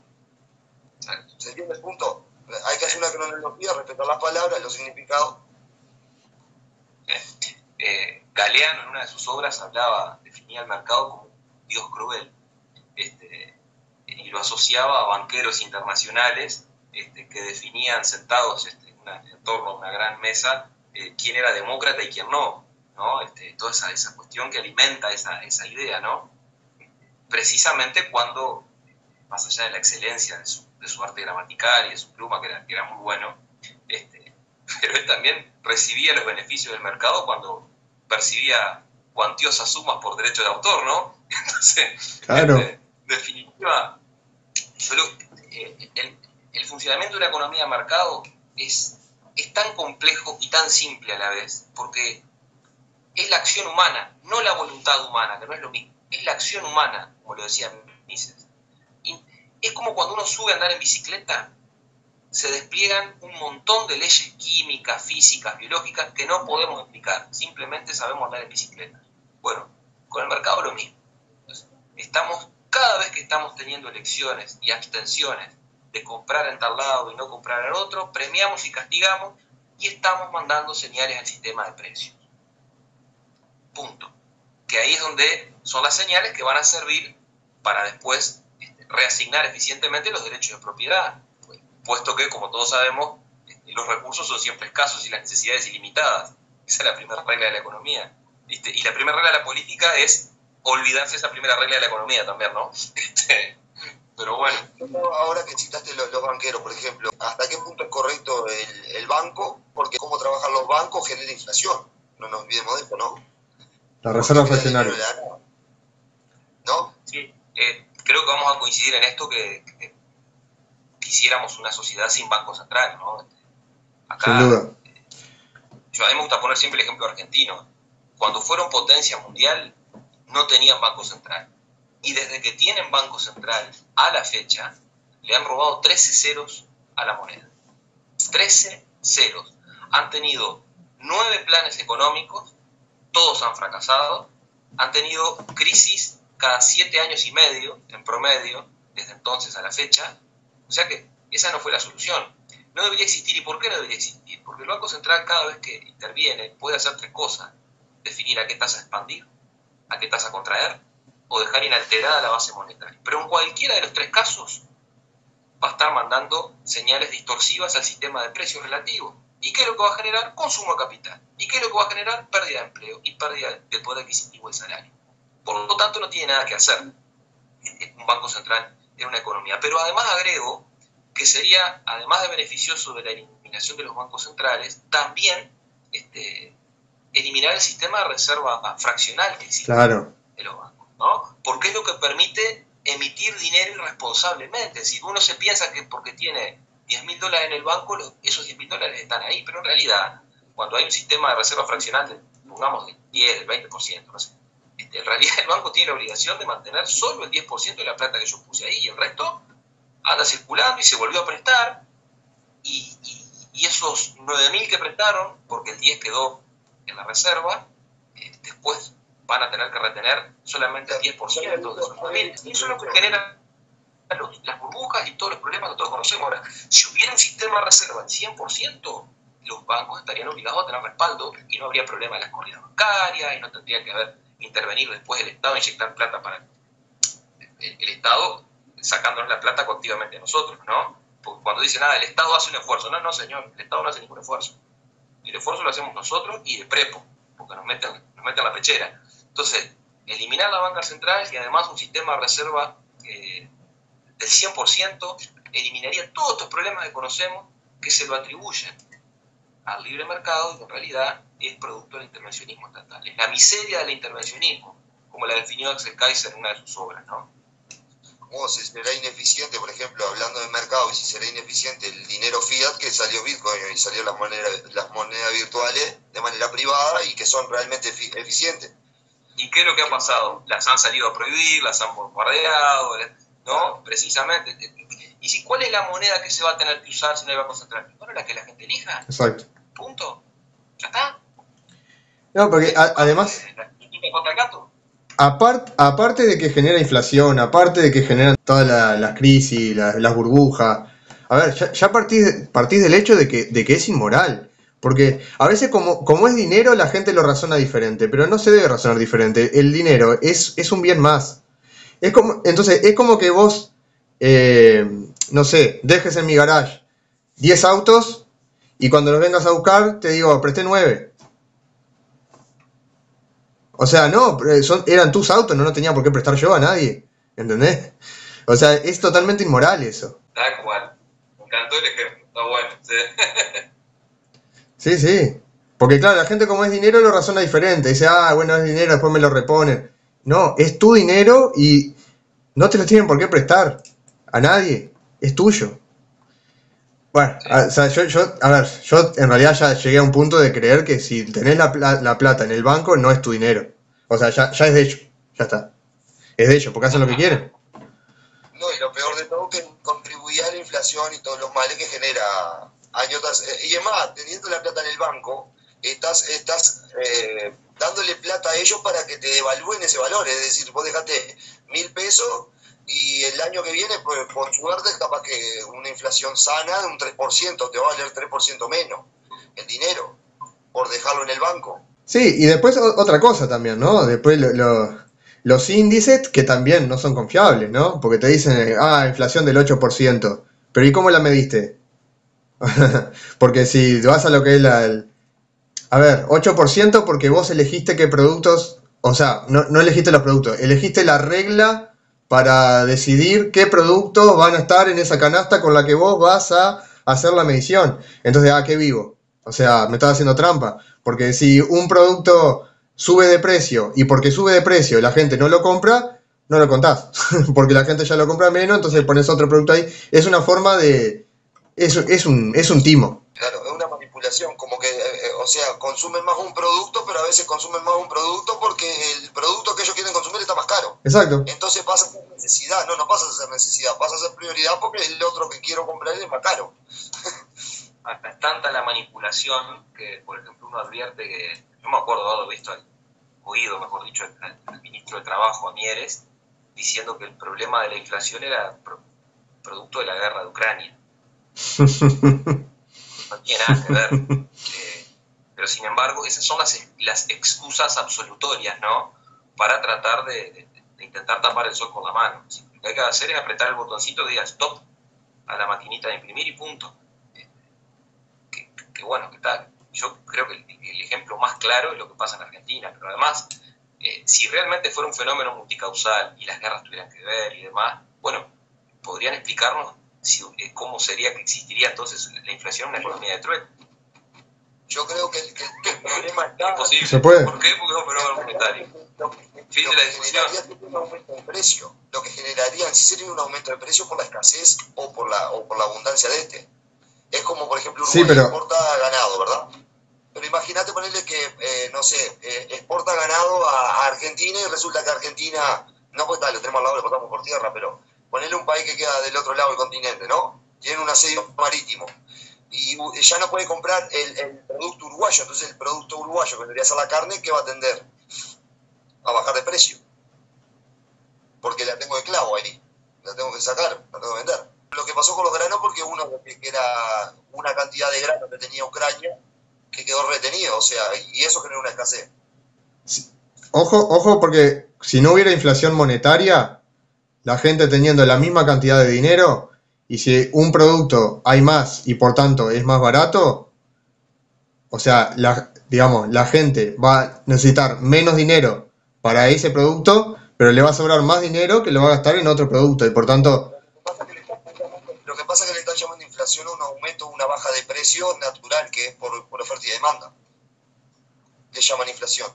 ¿Se entiende el punto? Hay que hacer una cronología, respetar las palabras, los significados. Galeano en una de sus obras definía el mercado como un dios cruel, y lo asociaba a banqueros internacionales que definían sentados en torno a una gran mesa quién era demócrata y quién no, toda esa cuestión que alimenta esa idea, ¿no? Precisamente cuando, más allá de la excelencia de su arte gramatical y de su pluma, que era muy bueno, pero él también recibía los beneficios del mercado cuando percibía cuantiosas sumas por derecho de autor, ¿no? Entonces, claro. En definitiva, el funcionamiento de una economía de mercado es tan complejo y tan simple a la vez, porque es la acción humana, no la voluntad humana, que no es lo mismo, es la acción humana, como lo decía Mises. Y es como cuando uno sube a andar en bicicleta, se despliegan un montón de leyes químicas, físicas, biológicas que no podemos explicar, simplemente sabemos andar en bicicleta. Bueno, con el mercado lo mismo. Entonces, cada vez que estamos teniendo elecciones y abstenciones de comprar en tal lado y no comprar en otro, premiamos y castigamos y estamos mandando señales al sistema de precios. Punto. Que ahí es donde son las señales que van a servir para después reasignar eficientemente los derechos de propiedad, puesto que, como todos sabemos, los recursos son siempre escasos y las necesidades ilimitadas. Esa es la primera regla de la economía. Y la primera regla de la política es olvidarse esa primera regla de la economía también, ¿no? Pero bueno. Ahora que citaste los banqueros, por ejemplo, ¿hasta qué punto es correcto el banco? Porque cómo trabajan los bancos genera inflación. No nos olvidemos de esto, ¿no? La reserva fraccionaria. ¿No? Sí, creo que vamos a coincidir en esto que quisiéramos una sociedad sin banco central, ¿no? Acá, sin duda. A mí me gusta poner siempre el ejemplo argentino. Cuando fueron potencia mundial, no tenían banco central. Y desde que tienen banco central a la fecha, le han robado 13 ceros a la moneda. 13 ceros. Han tenido 9 planes económicos, todos han fracasado, han tenido crisis cada 7 años y medio, en promedio, desde entonces a la fecha. O sea que esa no fue la solución. No debería existir. ¿Y por qué no debería existir? Porque el Banco Central, cada vez que interviene, puede hacer 3 cosas. Definir a qué tasa expandir, a qué tasa contraer, o dejar inalterada la base monetaria. Pero en cualquiera de los 3 casos, va a estar mandando señales distorsivas al sistema de precios relativos. ¿Y qué es lo que va a generar? Consumo de capital. ¿Y qué es lo que va a generar? Pérdida de empleo y pérdida del poder adquisitivo del salario. Por lo tanto, no tiene nada que hacer un Banco Central en una economía. Pero además agrego que sería, además de beneficioso de la eliminación de los bancos centrales, también eliminar el sistema de reserva fraccional que existe. Claro. de los bancos, ¿no? Porque es lo que permite emitir dinero irresponsablemente. Si uno se piensa que porque tiene $10.000 en el banco, esos $10.000 están ahí, pero en realidad, cuando hay un sistema de reserva fraccional, pongamos del 10, del 20%, no sé, en realidad el banco tiene la obligación de mantener solo el 10% de la plata que yo puse ahí, y el resto anda circulando y se volvió a prestar, y esos 9.000 que prestaron, porque el 10 quedó en la reserva, después van a tener que retener solamente el 10% de esos 9.000. Y eso es lo que genera las burbujas y todos los problemas que todos conocemos. Ahora, si hubiera un sistema de reserva al 100%, los bancos estarían obligados a tener respaldo y no habría problema de las corridas bancarias y no tendría que intervenir después el Estado, inyectar plata para el Estado, sacándonos la plata coactivamente a nosotros, ¿no? Porque cuando dicen, el Estado hace un esfuerzo. No, señor, el Estado no hace ningún esfuerzo. El esfuerzo lo hacemos nosotros y de prepo, porque nos meten la pechera. Entonces, eliminar la banca central y además un sistema de reserva del 100% eliminaría todos estos problemas que conocemos que se lo atribuyen al libre mercado y en realidad es producto del intervencionismo estatal. Es la miseria del intervencionismo, como la definió Axel Kaiser en una de sus obras, ¿no? ¿Cómo se será ineficiente, por ejemplo, hablando de mercado, y si será ineficiente el dinero fiat, que salió Bitcoin y salió las monedas virtuales de manera privada y que son realmente eficientes? ¿Y qué es lo que ha pasado? Las han salido a prohibir, las han bombardeado, ¿no? Precisamente. ¿Y cuál es la moneda que se va a tener que usar si no hay banco central? Bueno, la que la gente elija. Exacto. Punto. ¿Ya está? No, porque además, ¿La contra el gato? aparte de que genera inflación, aparte de que generan todas las crisis, las burbujas, a ver, ya partís del hecho de que es inmoral. Porque a veces como es dinero, la gente lo razona diferente, pero no se debe razonar diferente. El dinero es un bien más. Entonces, es como que vos, no sé, dejes en mi garage 10 autos y cuando los vengas a buscar te digo, presté 9. O sea, no, eran tus autos, no tenía por qué prestar yo a nadie. ¿Entendés? O sea, es totalmente inmoral eso. Tal cual. Me encantó el ejemplo. Está bueno. Sí. Sí. Porque claro, la gente como es dinero lo razona diferente. Dice, bueno, es dinero, después me lo reponen. No, es tu dinero y no te lo tienen por qué prestar a nadie. Es tuyo. Bueno, Sí. o sea, yo en realidad ya llegué a un punto de creer que si tenés la plata en el banco no es tu dinero. O sea, ya es de ellos. Ya está. Es de ellos, porque hacen lo que quieren. No, y lo peor de todo que contribuía a la inflación y todos los males que genera año tras... y es más, teniendo la plata en el banco, estás dándole plata a ellos para que te devalúen ese valor. Es decir, vos dejaste 1.000 pesos y el año que viene, por suerte, capaz que una inflación sana de un 3%, te va a valer 3% menos el dinero por dejarlo en el banco. Sí, y después otra cosa también, ¿no? Después los índices que también no son confiables, ¿no? Porque te dicen, inflación del 8%. Pero ¿y cómo la mediste? Porque si vas a lo que es a ver, 8% porque vos elegiste qué productos, o sea, no elegiste los productos, elegiste la regla para decidir qué productos van a estar en esa canasta con la que vos vas a hacer la medición. Entonces, ¿qué vivo? O sea, me estás haciendo trampa. Porque si un producto sube de precio y porque sube de precio la gente no lo compra, no lo contás. Porque la gente ya lo compra menos, entonces pones otro producto ahí. Es una forma de... Es un timo. Claro, es una manipulación, como que, o sea, consumen más un producto, pero a veces consumen más un producto porque el producto que ellos quieren consumir está más caro. Exacto. Entonces pasa a ser necesidad, no pasa a ser necesidad, pasa a ser prioridad porque el otro que quiero comprar es más caro. Hasta es tanta la manipulación que, por ejemplo, uno advierte que, no me acuerdo de haberlo visto, oído, mejor dicho, al ministro de Trabajo, a Mieres, diciendo que el problema de la inflación era producto de la guerra de Ucrania. No tiene nada que ver. Pero sin embargo, esas son las excusas absolutorias, ¿no? Para tratar de intentar tapar el sol con la mano. Lo que hay que hacer es apretar el botoncito que diga stop a la maquinita de imprimir y punto. Que bueno, que tal. Yo creo que el ejemplo más claro es lo que pasa en Argentina, pero además, si realmente fuera un fenómeno multicausal y las guerras tuvieran que ver y demás, bueno, podrían explicarnos cómo sería que existiría entonces la inflación en una economía de trueque. Yo creo que el problema está... Es posible. ¿Se puede? ¿Por qué? Porque es un fenómeno monetario. Fin lo de la que discusión. generaría sería un aumento de precio. Lo que generaría en sí sería un aumento de precio por la escasez o por la abundancia de este. Es como, por ejemplo, Sí, Uruguay pero exporta ganado, ¿verdad? Pero imagínate ponerle que, no sé, exporta ganado a Argentina y resulta que Argentina, no pues tal, lo tenemos al lado, lo portamos por tierra, pero ponerle un país que queda del otro lado del continente, ¿no? Tiene un asedio marítimo y ya no puede comprar el producto uruguayo, entonces el producto uruguayo, que debería ser la carne, ¿qué va a tender? A bajar de precio. Porque la tengo de clavo ahí, la tengo que sacar, la tengo que vender. Lo que pasó con los granos, porque que era una cantidad de grano que tenía Ucrania, que quedó retenido, o sea, y eso genera una escasez. ojo, porque si no hubiera inflación monetaria, la gente teniendo la misma cantidad de dinero, y si un producto hay más y por tanto es más barato, o sea, digamos, la gente va a necesitar menos dinero para ese producto, pero le va a sobrar más dinero que lo va a gastar en otro producto, y por tanto, Lo que pasa es que le están llamando inflación a un aumento o una baja de precio natural, que es por oferta y demanda. Que llaman inflación.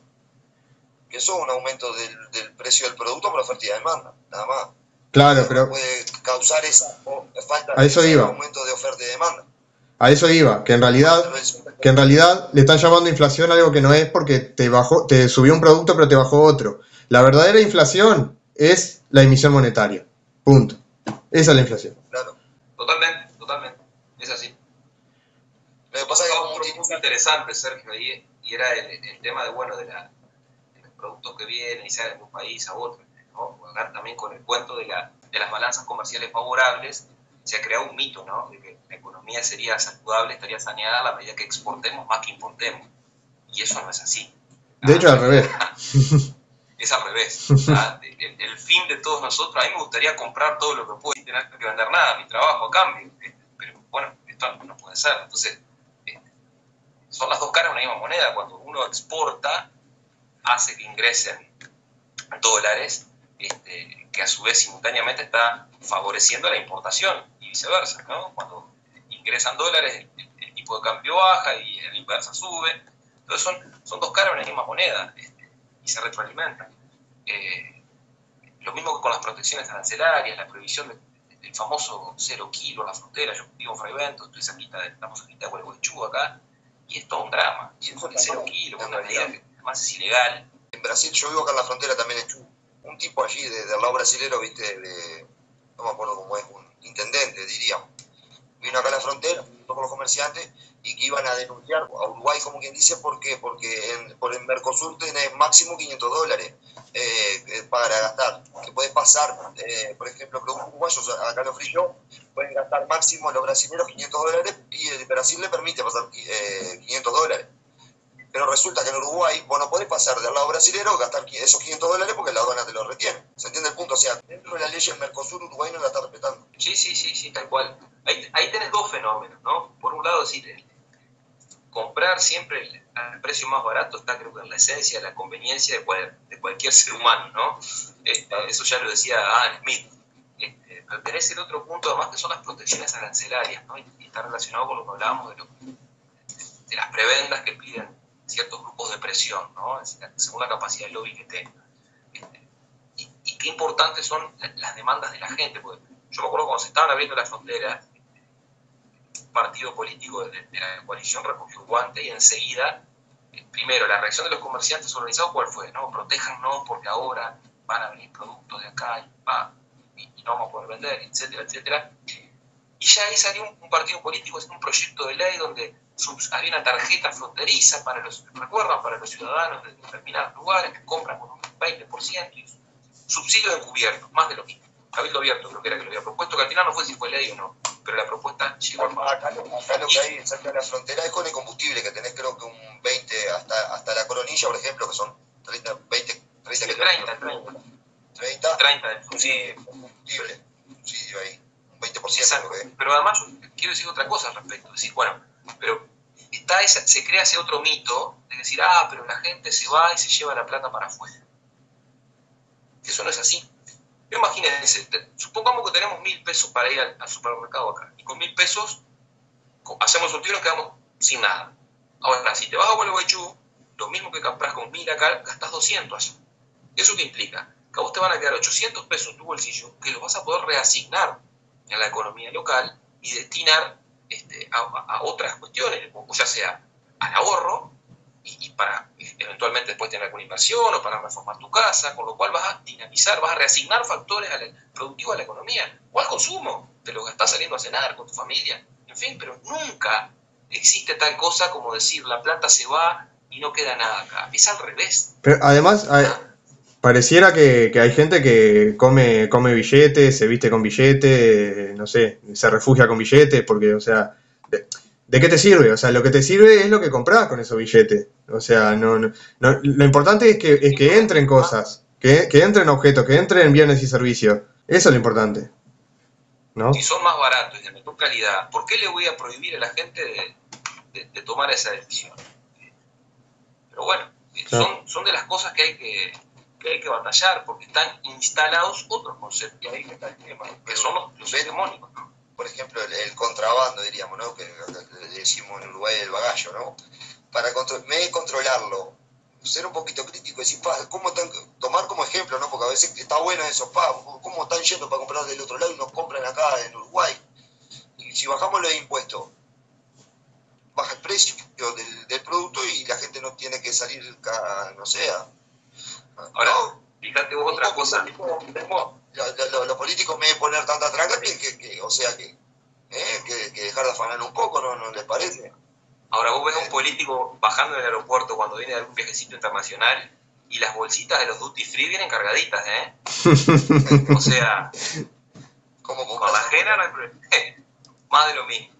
Que eso es un aumento del precio del producto por oferta y demanda, nada más. claro, pero Puede causar esa falta, a eso ese iba. aumento de oferta y demanda. A eso iba, que en realidad le están llamando inflación a algo que no es, porque te subió un producto pero te bajó otro. La verdadera inflación es la emisión monetaria. Punto. Esa es la inflación. Claro. Totalmente. Es así. Lo que pasa es que Otro punto interesante, Sergio, ahí, y era el tema de, bueno, de los productos que vienen y salen de un país a otro, ¿no? Acá también con el cuento de las balanzas comerciales favorables, se ha creado un mito, ¿no? De que la economía sería saludable, estaría saneada a la medida que exportemos más que importemos. Y eso no es así. De hecho, al revés. Es al revés. El fin de todos nosotros, a mí me gustaría comprar todo lo que puedo sin tener que vender nada, mi trabajo a cambio. Pero bueno, esto no puede ser. Entonces, son las dos caras de una misma moneda. Cuando uno exporta, hace que ingresen dólares, que a su vez simultáneamente está favoreciendo la importación y viceversa, ¿no? Cuando ingresan dólares, el tipo de cambio baja y el inversa sube. Entonces son dos caras de una misma moneda, y se retroalimentan. Lo mismo que con las protecciones arancelarias, la prohibición del famoso 0 kilo a la frontera. Yo vivo en Frevento, estamos cerquita de Gualeguaychú acá, y es todo un drama. Y el 0 kilo, una medida que además es ilegal. En Brasil, yo vivo acá en la frontera también en Chubut. Un tipo allí del lado brasilero, viste, no me acuerdo cómo es, un intendente, diríamos. Vino acá a la frontera, con los comerciantes, y que iban a denunciar a Uruguay, como quien dice, ¿por qué? Porque por el Mercosur tenés máximo $500 para gastar. Que podés pasar, por ejemplo, productos uruguayos, acá lo frío, pueden gastar máximo los brasileños $500 y el Brasil le permite pasar $500. Pero resulta que en Uruguay vos no podés pasar del lado brasilero, gastar esos $500 porque la aduana te lo retiene. ¿Se entiende el punto? O sea, dentro de la ley del Mercosur, Uruguay no la está respetando. Sí, tal cual. Ahí tenés dos fenómenos, ¿no? Por un lado, decir, comprar siempre al precio más barato está, creo que, en la esencia de la conveniencia de cualquier ser humano, ¿no? Eso ya lo decía Adam Smith. Pero tenés el otro punto, además, que son las protecciones arancelarias, ¿no? Y está relacionado con lo que hablábamos de las prebendas que piden ciertos grupos de presión, ¿no? Según la capacidad de lobby que tengan. Y qué importantes son las demandas de la gente, porque yo me acuerdo cuando se estaban abriendo las fronteras, un partido político de la coalición recogió un guante y enseguida, primero, la reacción de los comerciantes organizados, ¿cuál fue? No, protéjannos porque ahora van a venir productos de acá y no vamos a poder vender, etcétera, etcétera. Y ya ahí salió un partido político haciendo un proyecto de ley donde había una tarjeta fronteriza para los ciudadanos de determinados lugares que compran con un 20% y subsidio encubierto, más de lo mismo. Cabildo abierto creo que era que lo había propuesto, que al final no fue si fue ley o no, pero la propuesta llegó al Acá lo que hay cerca de la frontera es con el combustible, que tenés creo que un 20 hasta la Coronilla, por ejemplo, que son 30 kilómetros. 30 del subsidio. Subsidio ahí, un 20%. Exacto. Pero además yo quiero decir otra cosa al respecto, decir, bueno, pero se crea ese otro mito de decir, pero la gente se va y se lleva la plata para afuera. Eso no es así. Imagínense, supongamos que tenemos 1.000 pesos para ir al supermercado acá, y con 1.000 pesos hacemos un tiro y nos quedamos sin nada. Ahora, si te vas a Gualeguaychú, lo mismo que compras con 1.000 acá, gastás 200 allá. ¿Eso qué implica? Que a vos te van a quedar 800 pesos en tu bolsillo que los vas a poder reasignar en la economía local y destinar a otras cuestiones, o ya sea al ahorro y para eventualmente después tener alguna inversión o para reformar tu casa, con lo cual vas a dinamizar, vas a reasignar factores productivos a la economía o al consumo, te lo estás saliendo a cenar con tu familia, en fin, pero nunca existe tal cosa como decir la plata se va y no queda nada acá, es al revés. Pero además, pareciera que hay gente que come billetes, se viste con billetes, no sé, se refugia con billetes, porque, o sea, ¿de qué te sirve? O sea, lo que te sirve es lo que compras con esos billetes. O sea, lo importante es que entren cosas, que entren objetos, que entren bienes y servicios. Eso es lo importante, ¿no? Si son más baratos y de mejor calidad, ¿por qué le voy a prohibir a la gente de tomar esa decisión? Pero bueno, son de las cosas que hay que batallar, porque están instalados otros conceptos, y ahí está el tema, que son los hegemónicos, ¿no? Por ejemplo, el contrabando, diríamos, ¿no? Que le decimos en Uruguay el bagallo, ¿no? Para controlarlo, ser un poquito crítico y decir, ¿cómo tomar como ejemplo, ¿no? Porque a veces está bueno eso, ¿cómo están yendo para comprar del otro lado y nos compran acá en Uruguay? Y si bajamos los impuestos, baja el precio del producto y la gente no tiene que salir, no sé. Ahora, fíjate vos otra cosa. Los políticos me deben poner tanta tranca que dejar de afanar un poco, ¿no les parece? Ahora vos ves a un político bajando en el aeropuerto cuando viene de algún viajecito internacional y las bolsitas de los duty free vienen cargaditas, ¿eh? O sea, con la ajena no hay problema. Más de lo mismo,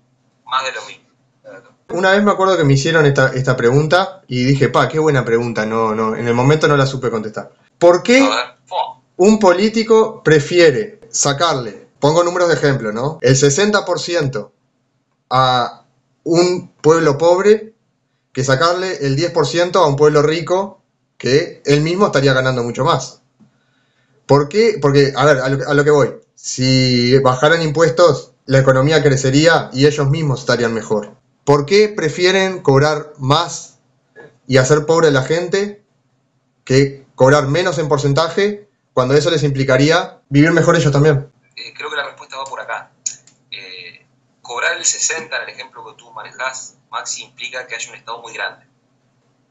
más de lo mismo. Una vez me acuerdo que me hicieron esta pregunta y dije, qué buena pregunta, no, en el momento no la supe contestar. ¿Por qué un político prefiere sacarle, pongo números de ejemplo, ¿no? El 60% a un pueblo pobre que sacarle el 10% a un pueblo rico que él mismo estaría ganando mucho más? ¿Por qué? Porque, a ver, a lo que voy. Si bajaran impuestos, la economía crecería y ellos mismos estarían mejor. ¿Por qué prefieren cobrar más y hacer pobre a la gente que cobrar menos en porcentaje cuando eso les implicaría vivir mejor ellos también? Creo que la respuesta va por acá. Cobrar el 60 en el ejemplo que tú manejás, Maxi, implica que hay un Estado muy grande.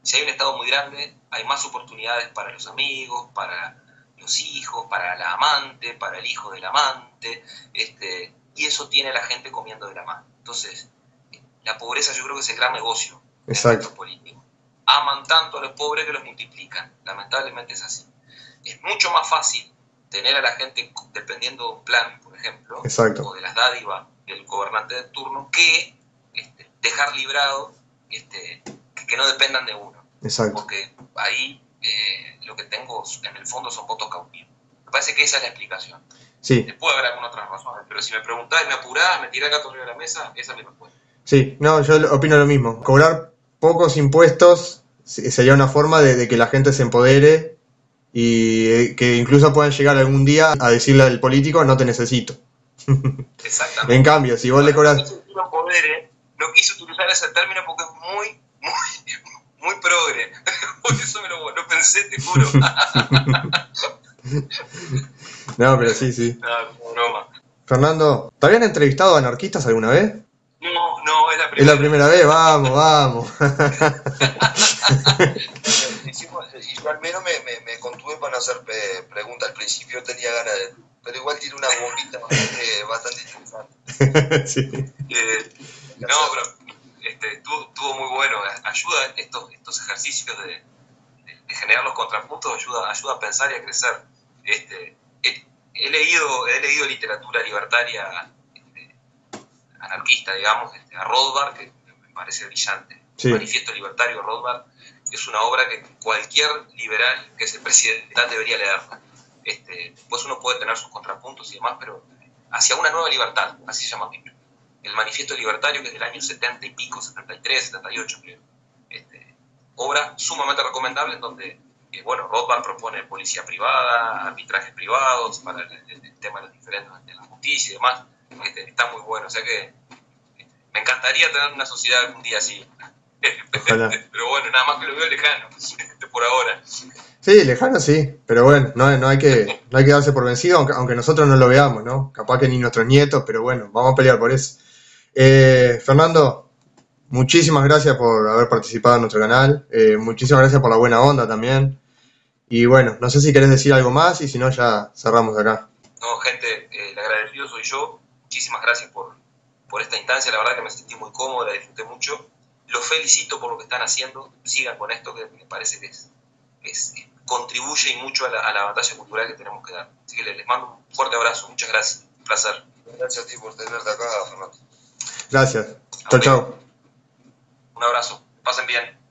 Si hay un Estado muy grande, hay más oportunidades para los amigos, para los hijos, para la amante, para el hijo del amante, y eso tiene a la gente comiendo de la mano. Entonces, la pobreza yo creo que es el gran negocio de los políticos. Aman tanto a los pobres que los multiplican. Lamentablemente es así. Es mucho más fácil tener a la gente dependiendo de un plan, por ejemplo, o de las dádivas del gobernante de turno, que dejar librado que no dependan de uno. Exacto. Porque ahí lo que tengo en el fondo son votos cautivos. Me parece que esa es la explicación. Sí. Puede haber algunas otras razones, pero si me preguntás, me apurás, me tirás el gato arriba de la mesa, esa es mi respuesta. Sí, no, yo opino lo mismo. Cobrar pocos impuestos sería una forma de que la gente se empodere y que incluso puedan llegar algún día a decirle al político, no te necesito. Exactamente. En cambio, si vos le cobras... No quise utilizar ese término porque es muy progre. Por eso lo pensé, te juro. No, pero sí. No, broma. Fernando, ¿te habían entrevistado a anarquistas alguna vez? No, es la primera. Es la primera vez, vamos. Yo al menos me contuve para no hacer preguntas. Al principio tenía ganas de... Pero igual tiene una bombita bastante interesante. Sí. No, pero estuvo muy bueno. Ayuda estos ejercicios de generar los contrapuntos, ayuda a pensar y a crecer. He leído literatura libertaria anarquista, digamos, a Rothbard, que me parece brillante. Sí. El Manifiesto Libertario de Rothbard es una obra que cualquier liberal que es el presidente debería leerla. Pues uno puede tener sus contrapuntos y demás, pero hacia una nueva libertad, así se llama el libro. El Manifiesto Libertario, que es del año 70 y pico, 73, 78, creo. Obra sumamente recomendable en donde, Rothbard propone policía privada, arbitrajes privados para el tema de los diferentes de la justicia y demás. Está muy bueno, o sea que me encantaría tener una sociedad algún día así. Pero bueno, nada más que lo veo lejano. por ahora. Sí, lejano sí, pero bueno, no hay que darse por vencido, aunque nosotros no lo veamos, ¿no? Capaz que ni nuestros nietos, pero bueno, vamos a pelear por eso. Fernando, muchísimas gracias por haber participado en nuestro canal, muchísimas gracias por la buena onda también, y bueno, no sé si querés decir algo más y si no ya cerramos acá. No, gente, el agradecido soy yo. Muchísimas gracias por esta instancia. La verdad que me sentí muy cómodo, la disfruté mucho. Los felicito por lo que están haciendo. Sigan con esto, que me parece que contribuye y mucho a la batalla cultural que tenemos que dar. Así que les mando un fuerte abrazo. Muchas gracias. Un placer. Gracias a ti por tenerte acá, Fernando. Gracias. Chau, chau. Un abrazo. Pasen bien.